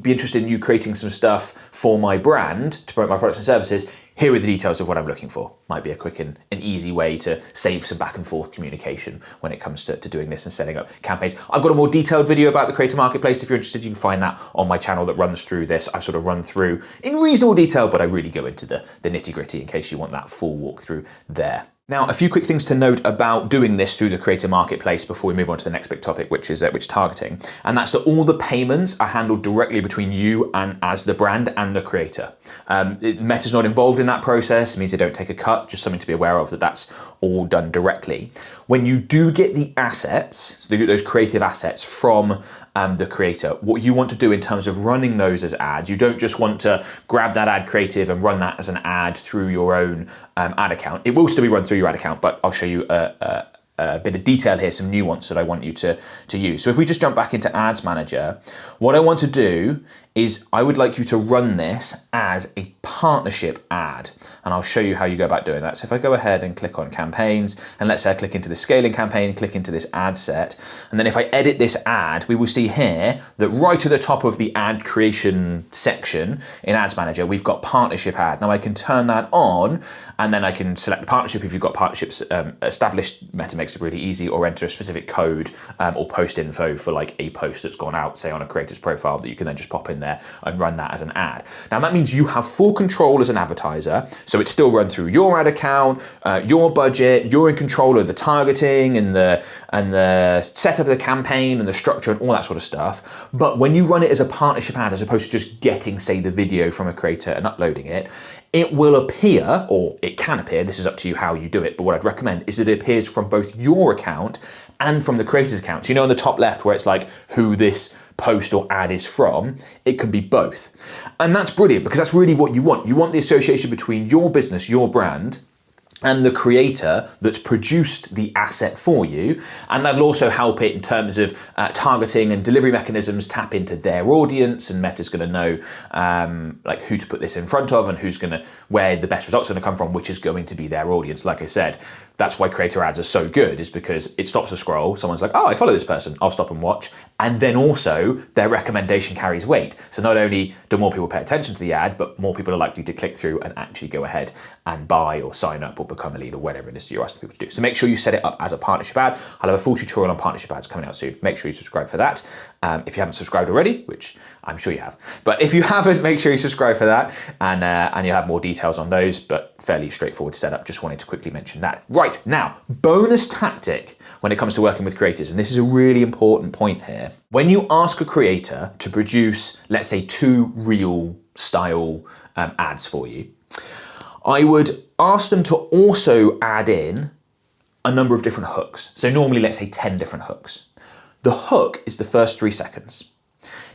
be interested in you creating some stuff for my brand to promote my products and services. Here are the details of what I'm looking for. Might be a quick and an easy way to save some back and forth communication when it comes to doing this and setting up campaigns. I've got a more detailed video about the Creator Marketplace. If you're interested, you can find that on my channel that runs through this. I've sort of run through in reasonable detail, but I really go into the nitty gritty in case you want that full walkthrough there. Now, a few quick things to note about doing this through the Creator Marketplace before we move on to the next big topic, which is targeting. And that's that all the payments are handled directly between you and as the brand and the creator. Meta's not involved in that process. It means they don't take a cut, just something to be aware of, that's all done directly. When you do get the assets, so those creative assets from the creator. What you want to do in terms of running those as ads, you don't just want to grab that ad creative and run that as an ad through your own ad account. It will still be run through your ad account, but I'll show you a bit of detail here, some nuance that I want you to use. So if we just jump back into Ads Manager, what I want to do is I would like you to run this as a partnership ad. And I'll show you how you go about doing that. So if I go ahead and click on campaigns, and let's say I click into the scaling campaign, click into this ad set, and then if I edit this ad, we will see here that right at the top of the ad creation section in Ads Manager, we've got partnership ad. Now I can turn that on, and then I can select the partnership. If you've got partnerships established, Meta makes it really easy, or enter a specific code or post info for like a post that's gone out, say on a creator's profile, that you can then just pop in there and run that as an ad. Now that means you have full control as an advertiser, so it's still run through your ad account, your budget, you're in control of the targeting and the setup of the campaign and the structure and all that sort of stuff. But when you run it as a partnership ad, as opposed to just getting, say, the video from a creator and uploading it, it will appear, or it can appear, this is up to you how you do it, but what I'd recommend is that it appears from both your account and from the creator's account. So you know on the top left where it's like who this post or ad is from, it can be both. And that's brilliant, because that's really what you want. You want the association between your business, your brand, and the creator that's produced the asset for you. And that'll also help it in terms of targeting and delivery mechanisms, tap into their audience, and Meta's gonna know like who to put this in front of and where the best results are gonna come from, which is going to be their audience. Like I said, that's why creator ads are so good, is because it stops a scroll. Someone's like, oh, I follow this person, I'll stop and watch. And then also their recommendation carries weight. So not only do more people pay attention to the ad, but more people are likely to click through and actually go ahead and buy or sign up or become a lead or whatever it is you're asking people to do. So make sure you set it up as a partnership ad. I'll have a full tutorial on partnership ads coming out soon. Make sure you subscribe for that. If you haven't subscribed already, which I'm sure you have, but if you haven't, make sure you subscribe for that, and you'll have more details on those, but fairly straightforward setup. Just wanted to quickly mention that. Right, now, bonus tactic when it comes to working with creators, and this is a really important point here. When you ask a creator to produce, let's say, 2 reel style ads for you, I would ask them to also add in a number of different hooks. So normally, let's say 10 different hooks. The hook is the first 3 seconds.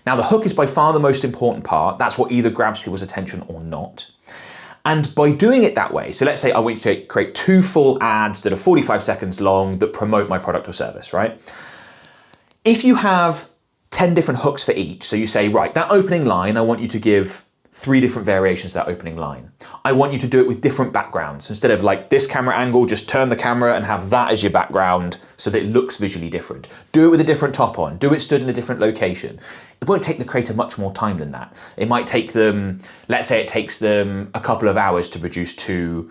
Now, the hook is by far the most important part. That's what either grabs people's attention or not. And by doing it that way, so let's say I want you to create 2 full ads that are 45 seconds long that promote my product or service, right? If you have 10 different hooks for each, so you say, right, that opening line, I want you to give 3 different variations of that opening line. I want you to do it with different backgrounds. Instead of like this camera angle, just turn the camera and have that as your background so that it looks visually different. Do it with a different top on. Do it stood in a different location. It won't take the creator much more time than that. It might take them, let's say it takes them a couple of hours to produce 2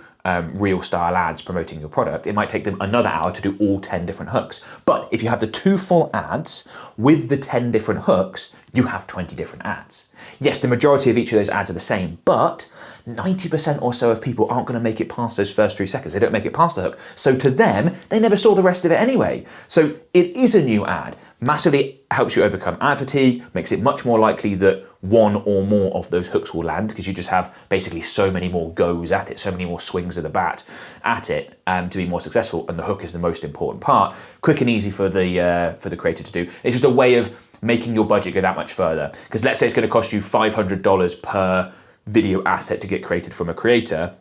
reel style ads promoting your product. It might take them another hour to do all 10 different hooks. But if you have the 2 full ads with the 10 different hooks, you have 20 different ads. Yes, the majority of each of those ads are the same, but 90% or so of people aren't going to make it past those first 3 seconds. They don't make it past the hook. So to them, they never saw the rest of it anyway. So it is a new ad. Massively helps you overcome ad fatigue, makes it much more likely that 1 or more of those hooks will land, because you just have basically so many more goes at it, so many more swings of the bat at it to be more successful. And the hook is the most important part. Quick and easy for the creator to do. It's just a way of making your budget go that much further. Because let's say it's going to cost you $500 per video asset to get created from a creator.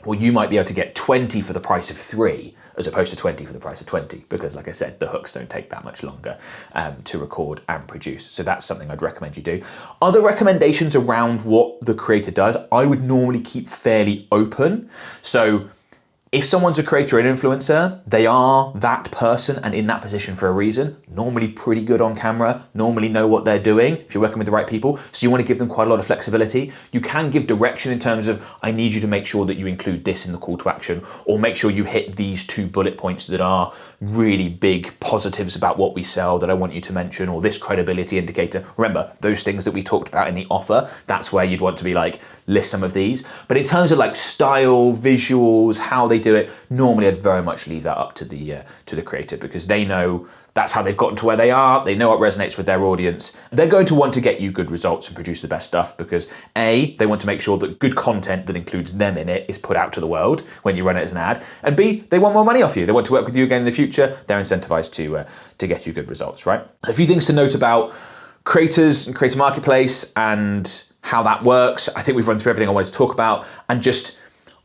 Well, you might be able to get 20 for the price of 3, as opposed to 20 for the price of 20, because like I said, the hooks don't take that much longer to record and produce. So that's something I'd recommend you do. Other recommendations around what the creator does, I would normally keep fairly open. So if someone's a creator or an influencer, they are that person and in that position for a reason, normally pretty good on camera, normally know what they're doing if you're working with the right people. So you want to give them quite a lot of flexibility. You can give direction in terms of, I need you to make sure that you include this in the call to action, or make sure you hit these 2 bullet points that are really big positives about what we sell that I want you to mention, or this credibility indicator. Remember, those things that we talked about in the offer, that's where you'd want to be like, list some of these. But in terms of like style, visuals, how they do it, normally I'd very much leave that up to the creator, because they know That's how they've gotten to where they are. They know what resonates with their audience. They're going to want to get you good results and produce the best stuff because A, they want to make sure that good content that includes them in it is put out to the world when you run it as an ad. And B, they want more money off you. They want to work with you again in the future. They're incentivized to get you good results, right? A few things to note about creators and creator marketplace and how that works. I think we've run through everything I wanted to talk about. And just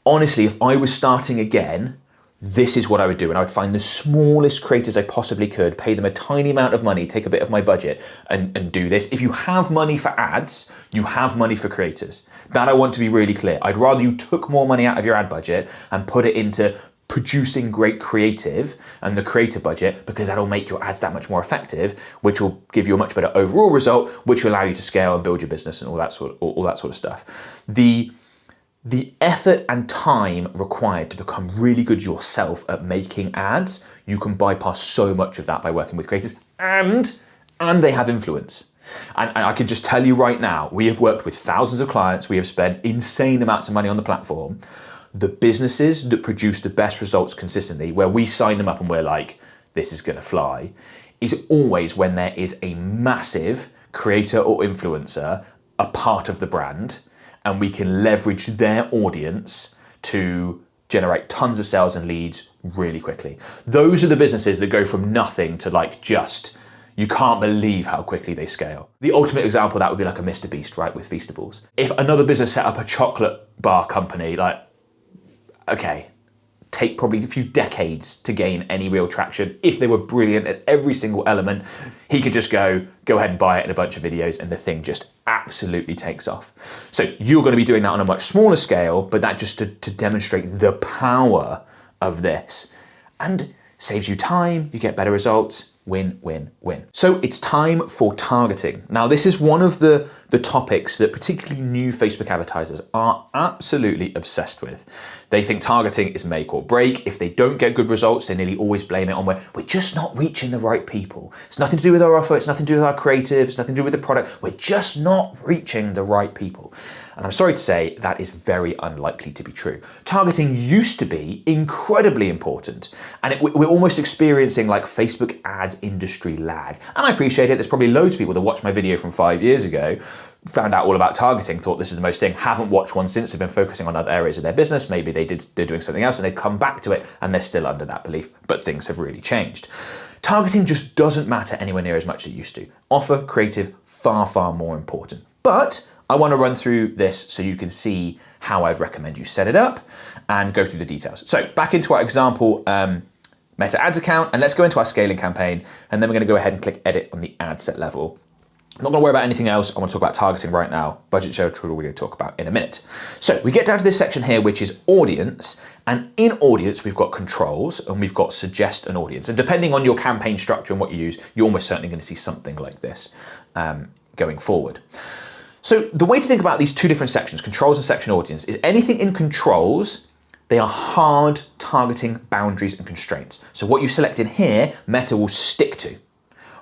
honestly, if I was starting again, this is what I would do. And I would find the smallest creators I possibly could, pay them a tiny amount of money, take a bit of my budget and do this. If you have money for ads, you have money for creators. That I want to be really clear. I'd rather you took more money out of your ad budget and put it into producing great creative and the creator budget, because that'll make your ads that much more effective, which will give you a much better overall result, which will allow you to scale and build your business and all that sort of stuff. The effort and time required to become really good yourself at making ads, you can bypass so much of that by working with creators, and they have influence. And I can just tell you right now, we have worked with thousands of clients, we have spent insane amounts of money on the platform. The businesses that produce the best results consistently, where we sign them up and we're like, this is gonna fly, is always when there is a massive creator or influencer a part of the brand, and we can leverage their audience to generate tons of sales and leads really quickly. Those are the businesses that go from nothing to like just, you can't believe how quickly they scale. The ultimate example of that would be like a Mr. Beast, right, with Feastables. If another business set up a chocolate bar company, like, okay, take probably a few decades to gain any real traction. If they were brilliant at every single element, he could just go ahead and buy it in a bunch of videos and the thing just absolutely takes off. So you're going to be doing that on a much smaller scale, but that just to demonstrate the power of this, and saves you time, you get better results, win, win, win. So it's time for targeting. Now, this is one of the topics that particularly new Facebook advertisers are absolutely obsessed with. They think targeting is make or break. If they don't get good results, they nearly always blame it on where we're just not reaching the right people. It's nothing to do with our offer, it's nothing to do with our creative, it's nothing to do with the product. We're just not reaching the right people. And I'm sorry to say that is very unlikely to be true. Targeting used to be incredibly important, and we're almost experiencing like Facebook ads industry lag. And I appreciate it. There's probably loads of people that watched my video from 5 years ago, found out all about targeting, thought this is the most thing, haven't watched one since, they've been focusing on other areas of their business. Maybe they're doing something else and they've come back to it and they're still under that belief, but things have really changed. Targeting just doesn't matter anywhere near as much as it used to. Offer, creative, far, far more important. But I want to run through this so you can see how I'd recommend you set it up and go through the details. So back into our example Meta Ads account, and let's go into our scaling campaign, and then we're going to go ahead and click edit on the ad set level. I'm not going to worry about anything else. I want to talk about targeting right now. Budget share tool we're going to talk about in a minute. So we get down to this section here, which is audience. And in audience, we've got controls and we've got suggest an audience. And depending on your campaign structure and what you use, you're almost certainly going to see something like this going forward. So the way to think about these two different sections, controls and section audience, is anything in controls, they are hard targeting boundaries and constraints. So what you select in here, Meta will stick to.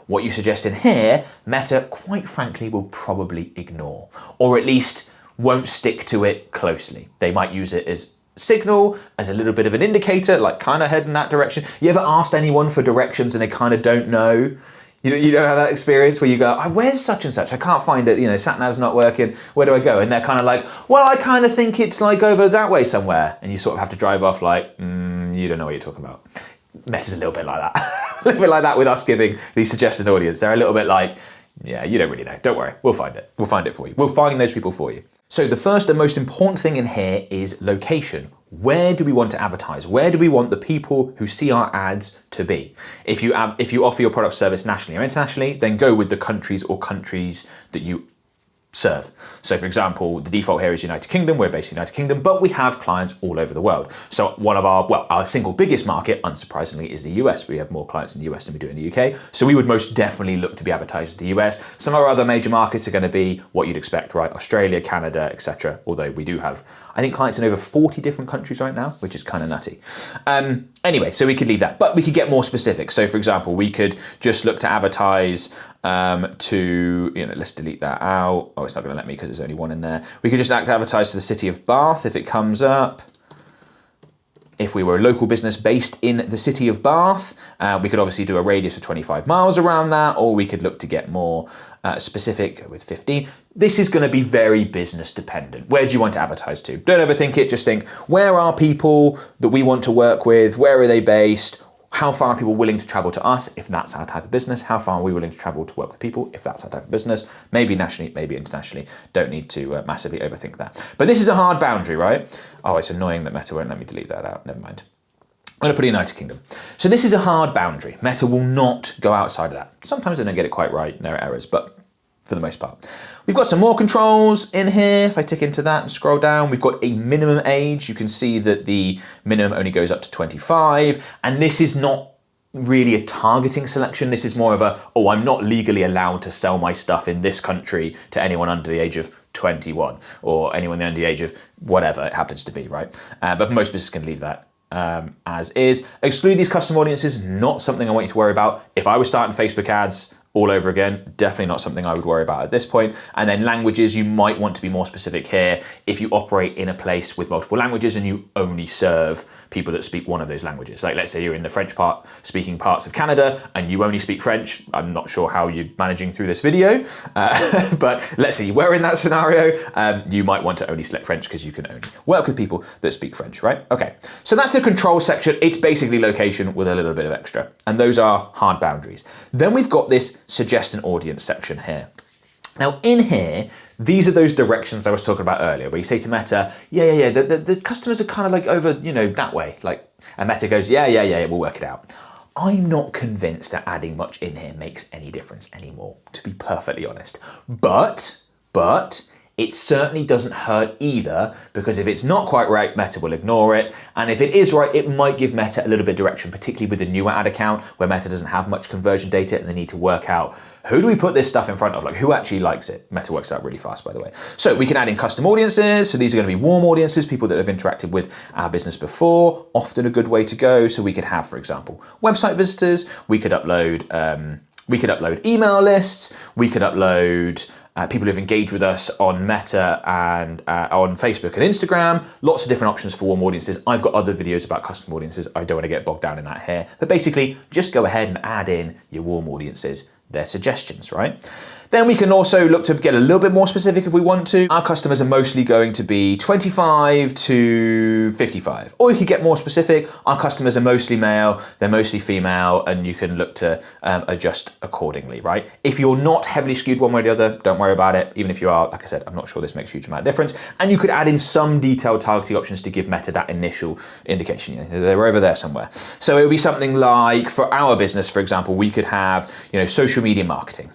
What you suggest in here, Meta, quite frankly, will probably ignore, or at least won't stick to it closely. They might use it as signal, as a little bit of an indicator, like kind of head in that direction. You ever asked anyone for directions and they kind of don't know? You don't have that experience where you go, oh, where's such and such? I can't find it, sat nav's not working, where do I go? And they're kind of like, well, I kind of think it's like over that way somewhere. And you sort of have to drive off like, you don't know what you're talking about. Meta's a little bit like that. A little bit like that with us giving the suggested audience. They're a little bit like, yeah, you don't really know. Don't worry, we'll find it. We'll find it for you. We'll find those people for you. So the first and most important thing in here is location. Where do we want to advertise? Where do we want the people who see our ads to be? If you offer your product service nationally or internationally, then go with the countries that you serve. So for example, the default here is United Kingdom. We're based in United Kingdom, but we have clients all over the world. So one of our single biggest market, unsurprisingly, is the US. We have more clients in the US than we do in the UK. So we would most definitely look to be advertised in the US. Some of our other major markets are going to be what you'd expect, right? Australia, Canada, etc. Although we do have, I think, clients in over 40 different countries right now, which is kind of nutty. Anyway, so we could leave that, but we could get more specific. So for example, we could just look to advertise to, let's delete that out. Oh, it's not going to let me because there's only one in there. We could just advertise to the city of Bath if it comes up. If we were a local business based in the city of Bath, we could obviously do a radius of 25 miles around that, or we could look to get more specific with 15. This is going to be very business dependent. Where do you want to advertise to? Don't overthink it, just think, where are people that we want to work with? Where are they based? How far are people willing to travel to us if that's our type of business? How far are we willing to travel to work with people if that's our type of business? Maybe nationally, maybe internationally. Don't need to massively overthink that. But this is a hard boundary, right? Oh, it's annoying that Meta won't let me delete that out. Never mind. I'm going to put United Kingdom. So this is a hard boundary. Meta will not go outside of that. Sometimes they don't get it quite right, there are errors, but for the most part. We've got some more controls in here. If I tick into that and scroll down, we've got a minimum age. You can see that the minimum only goes up to 25. And this is not really a targeting selection. This is more of a, oh, I'm not legally allowed to sell my stuff in this country to anyone under the age of 21 or anyone under the age of whatever it happens to be, right? But most businesses can leave that as is. Exclude these custom audiences, not something I want you to worry about. If I was starting Facebook ads all over again, definitely not something I would worry about at this point. And then languages, you might want to be more specific here. If you operate in a place with multiple languages and you only serve people that speak one of those languages, like let's say you're in the French speaking parts of Canada and you only speak French. I'm not sure how you're managing through this video, but let's say you were in that scenario, you might want to only select French because you can only work with people that speak French, right? Okay, so that's the control section. It's basically location with a little bit of extra, and those are hard boundaries. Then we've got this suggest an audience section here. Now in here, these are those directions I was talking about earlier, where you say to Meta, the customers are kind of like over, that way. And Meta goes, yeah, we'll work it out. I'm not convinced that adding much in here makes any difference anymore, to be perfectly honest. But it certainly doesn't hurt either, because if it's not quite right, Meta will ignore it. And if it is right, it might give Meta a little bit of direction, particularly with the newer ad account where Meta doesn't have much conversion data and they need to work out, who do we put this stuff in front of? Like, who actually likes it? Meta works out really fast, by the way. So we can add in custom audiences. So these are going to be warm audiences, people that have interacted with our business before, often a good way to go. So we could have, for example, website visitors. We could upload email lists. We could upload people who've engaged with us on Meta and on Facebook and Instagram. Lots of different options for warm audiences. I've got other videos about custom audiences. I don't want to get bogged down in that here. But basically, just go ahead and add in your warm audiences, their suggestions, right? Then we can also look to get a little bit more specific if we want to. Our customers are mostly going to be 25 to 55. Or you could get more specific. Our customers are mostly male, they're mostly female, and you can look to adjust accordingly, right? If you're not heavily skewed one way or the other, don't worry about it. Even if you are, like I said, I'm not sure this makes a huge amount of difference. And you could add in some detailed targeting options to give Meta that initial indication. They're over there somewhere. So it would be something like, for our business, for example, we could have, social media marketing.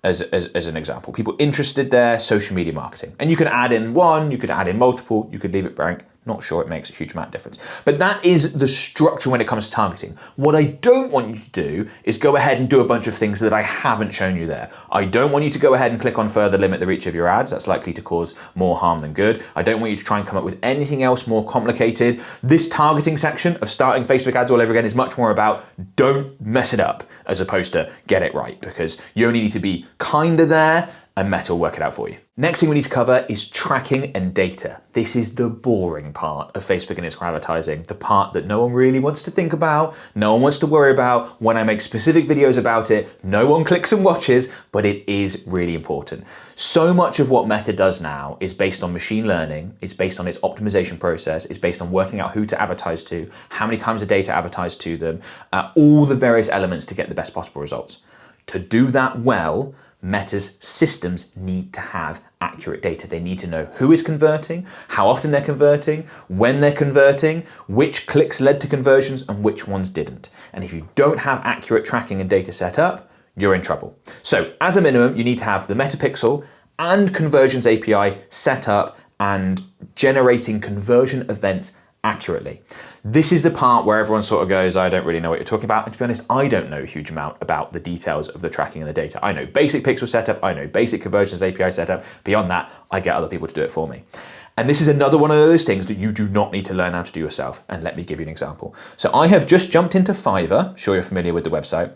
As an example, people interested there, social media marketing. And you can add in one, you could add in multiple, you could leave it blank. Not sure it makes a huge amount of difference. But that is the structure when it comes to targeting. What I don't want you to do is go ahead and do a bunch of things that I haven't shown you there. I don't want you to go ahead and click on further limit the reach of your ads. That's likely to cause more harm than good. I don't want you to try and come up with anything else more complicated. This targeting section of starting Facebook ads all over again is much more about don't mess it up as opposed to get it right, because you only need to be kinda there and Meta will work it out for you. Next thing we need to cover is tracking and data. This is the boring part of Facebook and Instagram advertising, the part that no one really wants to think about, no one wants to worry about. When I make specific videos about it, no one clicks and watches, but it is really important. So much of what Meta does now is based on machine learning, it's based on its optimization process, it's based on working out who to advertise to, how many times a day to advertise to them, all the various elements to get the best possible results. To do that well, Meta's systems need to have accurate data. They need to know who is converting, how often they're converting, when they're converting, which clicks led to conversions and which ones didn't. And if you don't have accurate tracking and data set up, you're in trouble. So as a minimum, you need to have the Meta Pixel and Conversions API set up and generating conversion events accurately. This is the part where everyone sort of goes, I don't really know what you're talking about. And to be honest, I don't know a huge amount about the details of the tracking and the data. I know basic pixel setup, I know basic Conversions API setup. Beyond that, I get other people to do it for me. And this is another one of those things that you do not need to learn how to do yourself. And let me give you an example. So I have just jumped into Fiverr, I'm sure you're familiar with the website,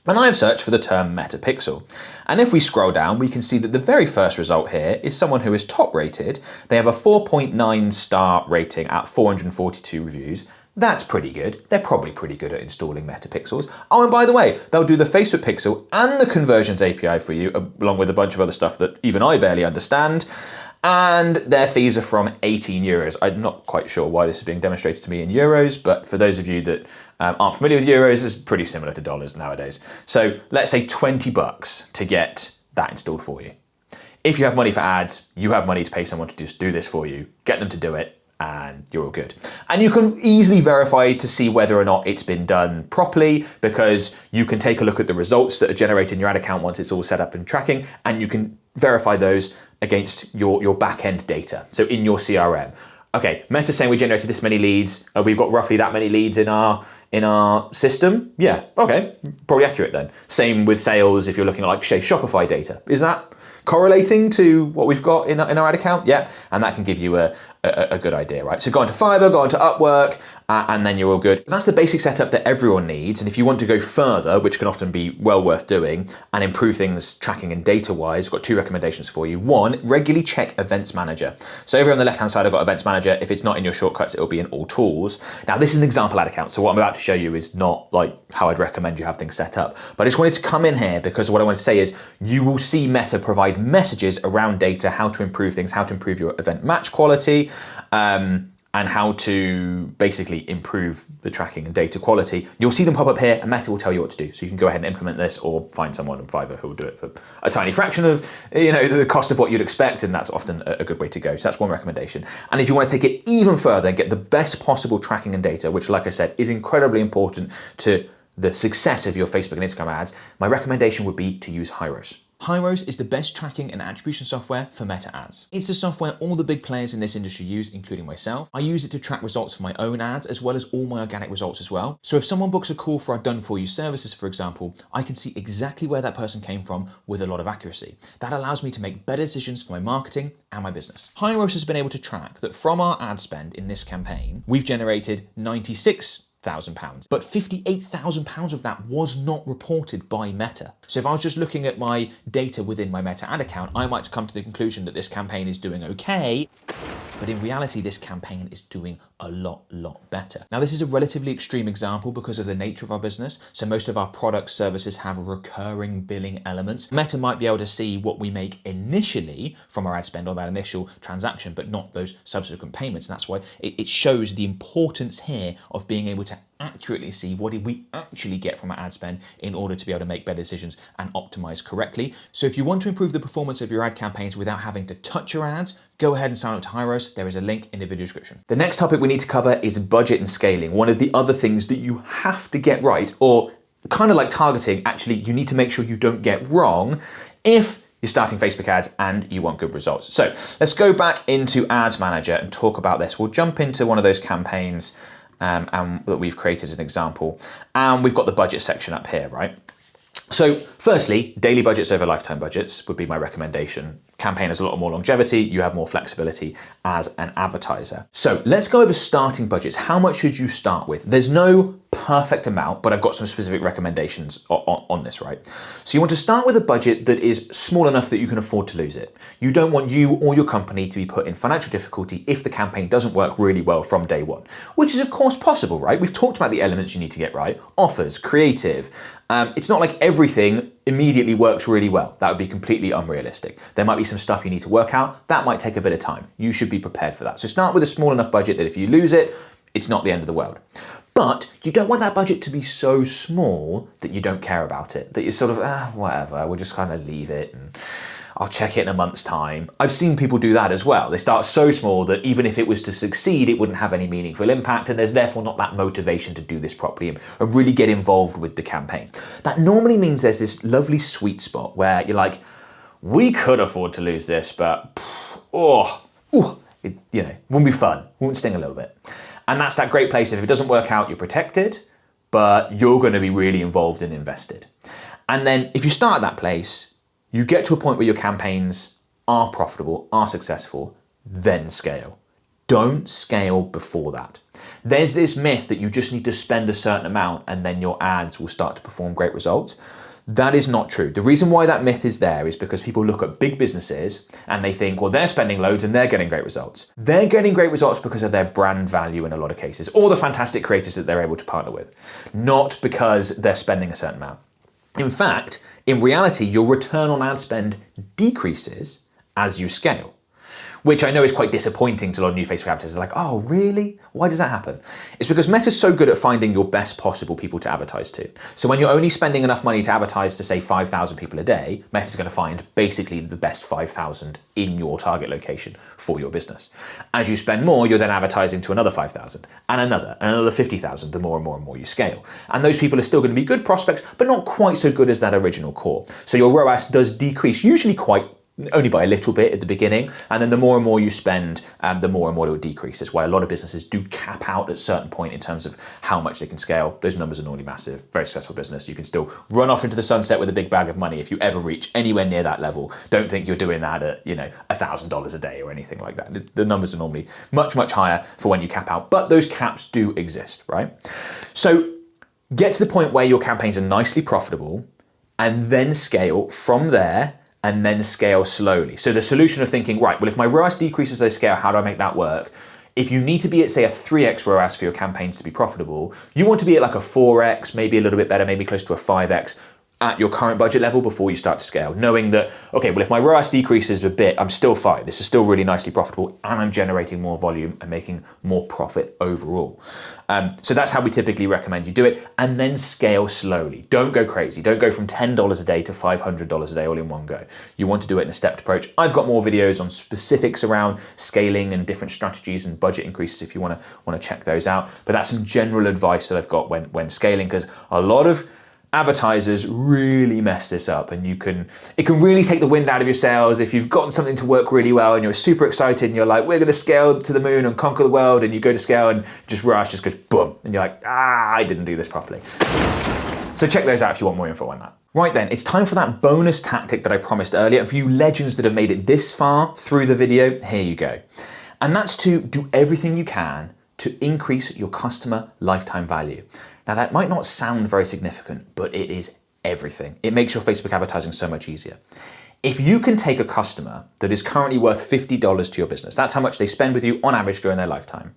and I have searched for the term Meta Pixel. And if we scroll down, we can see that the very first result here is someone who is top rated. They have a 4.9 star rating at 442 reviews. That's pretty good. They're probably pretty good at installing meta pixels. Oh, and by the way, they'll do the Facebook pixel and the conversions API for you, along with a bunch of other stuff that even I barely understand. And their fees are from 18 euros. I'm not quite sure why this is being demonstrated to me in euros, but for those of you that aren't familiar with euros, it's pretty similar to dollars nowadays. So let's say 20 bucks to get that installed for you. If you have money for ads, you have money to pay someone to just do this for you, get them to do it, and you're all good. And you can easily verify to see whether or not it's been done properly, because you can take a look at the results that are generated in your ad account once it's all set up and tracking, and you can verify those against your back-end data. So in your CRM. Okay, Meta's saying we generated this many leads. We've got roughly that many leads in our system. Yeah, okay, probably accurate then. Same with sales if you're looking at like say Shopify data. Is that correlating to what we've got in our ad account? Yeah, and that can give you a good idea, right? So go on to Fiverr, go on to Upwork, and then you're all good. That's the basic setup that everyone needs. And if you want to go further, which can often be well worth doing, and improve things tracking and data-wise, I've got 2 recommendations for you. 1, regularly check Events Manager. So over on the left-hand side, I've got Events Manager. If it's not in your shortcuts, it'll be in All Tools. Now, this is an example ad account, so what I'm about to show you is not like how I'd recommend you have things set up. But I just wanted to come in here because what I want to say is you will see Meta provide messages around data, how to improve things, how to improve your event match quality, and how to basically improve the tracking and data quality. You'll see them pop up here, and Meta will tell you what to do. So you can go ahead and implement this, or find someone on Fiverr who will do it for a tiny fraction of the cost of what you'd expect, and that's often a good way to go. So that's one recommendation. And if you want to take it even further and get the best possible tracking and data, which, like I said, is incredibly important to the success of your Facebook and Instagram ads, my recommendation would be to use Hyros. Hyros is the best tracking and attribution software for Meta ads. It's the software all the big players in this industry use, including myself. I use it to track results for my own ads, as well as all my organic results as well. So if someone books a call for our done-for-you services, for example, I can see exactly where that person came from with a lot of accuracy. That allows me to make better decisions for my marketing and my business. Hyros has been able to track that from our ad spend in this campaign, we've generated £96,000, but £58,000 of that was not reported by Meta. So if I was just looking at my data within my Meta ad account, I might come to the conclusion that this campaign is doing okay, but in reality, this campaign is doing a lot better. Now, this is a relatively extreme example because of the nature of our business. So most of our product services have recurring billing elements. Meta might be able to see what we make initially from our ad spend on that initial transaction, but not those subsequent payments. And that's why it shows the importance here of being able to accurately see what did we actually get from our ad spend in order to be able to make better decisions and optimize correctly. So if you want to improve the performance of your ad campaigns without having to touch your ads, go ahead and sign up to Hyros. There is a link in the video description. The next topic we need to cover is budget and scaling. One of the other things that you have to get right, or kind of like targeting, actually, you need to make sure you don't get wrong if you're starting Facebook ads and you want good results. So let's go back into Ads Manager and talk about this. We'll jump into one of those campaigns that we've created as an example. And we've got the budget section up here, right? So firstly, daily budgets over lifetime budgets would be my recommendation. Campaign has a lot more longevity, you have more flexibility as an advertiser. So let's go over starting budgets. How much should you start with? There's no perfect amount, but I've got some specific recommendations on this, right? So you want to start with a budget that is small enough that you can afford to lose it. You don't want you or your company to be put in financial difficulty if the campaign doesn't work really well from day one, which is of course possible, right? We've talked about the elements you need to get right. Offers, creative. It's not like everything immediately works really well. That would be completely unrealistic. There might be some stuff you need to work out. That might take a bit of time. You should be prepared for that. So start with a small enough budget that if you lose it, it's not the end of the world. But you don't want that budget to be so small that you don't care about it, that you're sort of, whatever, we'll just kind of leave it and I'll check it in a month's time. I've seen people do that as well. They start so small that even if it was to succeed, it wouldn't have any meaningful impact, and there's therefore not that motivation to do this properly and really get involved with the campaign. That normally means there's this lovely sweet spot where you're like, we could afford to lose this, but it wouldn't be fun, wouldn't sting a little bit. And that's that great place. If it doesn't work out, you're protected, but you're going to be really involved and invested. And then if you start at that place, you get to a point where your campaigns are profitable, are successful, then scale. Don't scale before that. There's this myth that you just need to spend a certain amount and then your ads will start to perform great results. That is not true. The reason why that myth is there is because people look at big businesses and they think, well, they're spending loads and they're getting great results. They're getting great results because of their brand value in a lot of cases, or the fantastic creators that they're able to partner with, not because they're spending a certain amount. In fact, in reality, your return on ad spend decreases as you scale, which I know is quite disappointing to a lot of new Facebook advertisers. They're like, oh, really? Why does that happen? It's because Meta's so good at finding your best possible people to advertise to. So when you're only spending enough money to advertise to, say, 5,000 people a day, Meta's going to find basically the best 5,000 in your target location for your business. As you spend more, you're then advertising to another 5,000 and another 50,000, the more and more and more you scale. And those people are still going to be good prospects, but not quite so good as that original core. So your ROAS does decrease, usually only by a little bit at the beginning, and then the more and more you spend, the more and more it will decrease. That's why a lot of businesses do cap out at a certain point in terms of how much they can scale. Those numbers are normally massive. Very successful business. You can still run off into the sunset with a big bag of money if you ever reach anywhere near that level. Don't think you're doing that at, $1,000 a day or anything like that. The numbers are normally much, much higher for when you cap out, but those caps do exist, right? So get to the point where your campaigns are nicely profitable and then scale from there, and then scale slowly. So the solution of thinking, right, well, if my ROAS decreases as I scale, how do I make that work? If you need to be at, say, a 3x ROAS for your campaigns to be profitable, you want to be at like a 4x, maybe a little bit better, maybe close to a 5x at your current budget level before you start to scale, knowing that, okay, well, if my ROAS decreases a bit, I'm still fine. This is still really nicely profitable and I'm generating more volume and making more profit overall. So that's how we typically recommend you do it, and then scale slowly. Don't go crazy. Don't go from $10 a day to $500 a day all in one go. You want to do it in a stepped approach. I've got more videos on specifics around scaling and different strategies and budget increases if you want to check those out. But that's some general advice that I've got when scaling, because a lot of advertisers really mess this up, and it can really take the wind out of your sails if you've gotten something to work really well and you're super excited and you're like, we're going to scale to the moon and conquer the world, and you go to scale and ROAS just goes boom, and you're like, I didn't do this properly. So check those out if you want more info on that. Right then, it's time for that bonus tactic that I promised earlier. And for you legends that have made it this far through the video, here you go. And that's to do everything you can to increase your customer lifetime value. Now that might not sound very significant, but it is everything. It makes your Facebook advertising so much easier. If you can take a customer that is currently worth $50 to your business, that's how much they spend with you on average during their lifetime,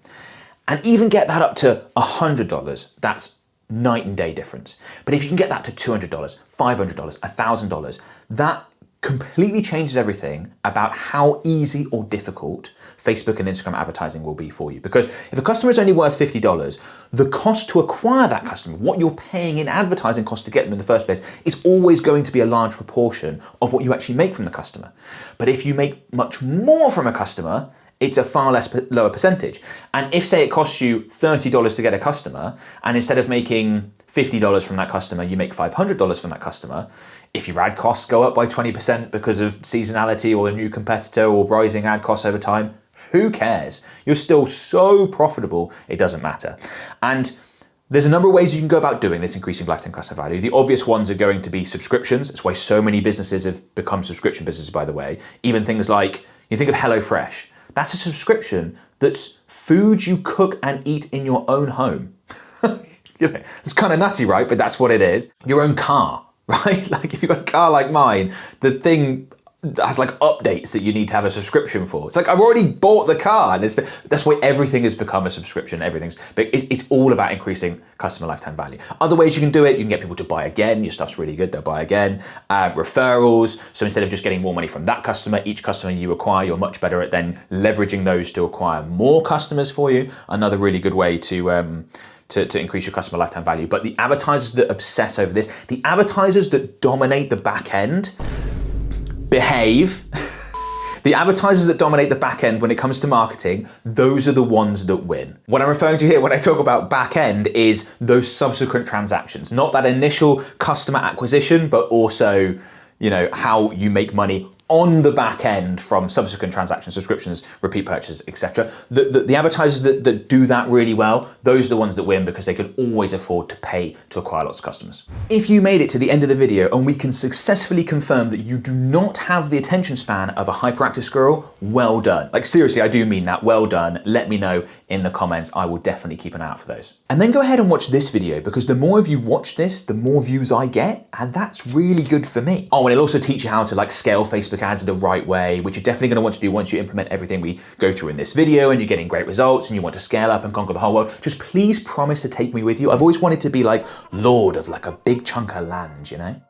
and even get that up to $100, that's night and day difference. But if you can get that to $200, $500, $1,000, that completely changes everything about how easy or difficult Facebook and Instagram advertising will be for you. Because if a customer is only worth $50, the cost to acquire that customer, what you're paying in advertising costs to get them in the first place, is always going to be a large proportion of what you actually make from the customer. But if you make much more from a customer, it's a far lower percentage. And if, say, it costs you $30 to get a customer, and instead of making $50 from that customer, you make $500 from that customer, if your ad costs go up by 20% because of seasonality or a new competitor or rising ad costs over time, who cares? You're still so profitable, it doesn't matter. And there's a number of ways you can go about doing this, increasing lifetime customer value. The obvious ones are going to be subscriptions. That's why so many businesses have become subscription businesses, by the way. Even things like, you think of HelloFresh. That's a subscription that's food you cook and eat in your own home. It's kind of nutty, right? But that's what it is. Your own car, right? Like if you've got a car like mine, the thing has like updates that you need to have a subscription for. It's like, I've already bought the car, and that's why everything has become a subscription. But it's all about increasing customer lifetime value. Other ways you can do it, you can get people to buy again. Your stuff's really good, they'll buy again. Referrals. So instead of just getting more money from that customer, each customer you acquire, you're much better at then leveraging those to acquire more customers for you. Another really good way to increase your customer lifetime value. But the advertisers that obsess over this, the advertisers that dominate the back end, behave. The advertisers that dominate the back end when it comes to marketing, those are the ones that win. What I'm referring to here when I talk about back end is those subsequent transactions, not that initial customer acquisition, but also, how you make money on the back end from subsequent transactions, subscriptions, repeat purchases, etc. The advertisers that do that really well, those are the ones that win because they can always afford to pay to acquire lots of customers. If you made it to the end of the video and we can successfully confirm that you do not have the attention span of a hyperactive squirrel, well done. Like seriously, I do mean that, well done. Let me know in the comments. I will definitely keep an eye out for those. And then go ahead and watch this video because the more of you watch this, the more views I get, and that's really good for me. Oh, and it'll also teach you how to like scale Facebook ads the right way, which you're definitely gonna want to do once you implement everything we go through in this video and you're getting great results and you want to scale up and conquer the whole world. Just please promise to take me with you. I've always wanted to be like Lord of like a big chunk of land, you know?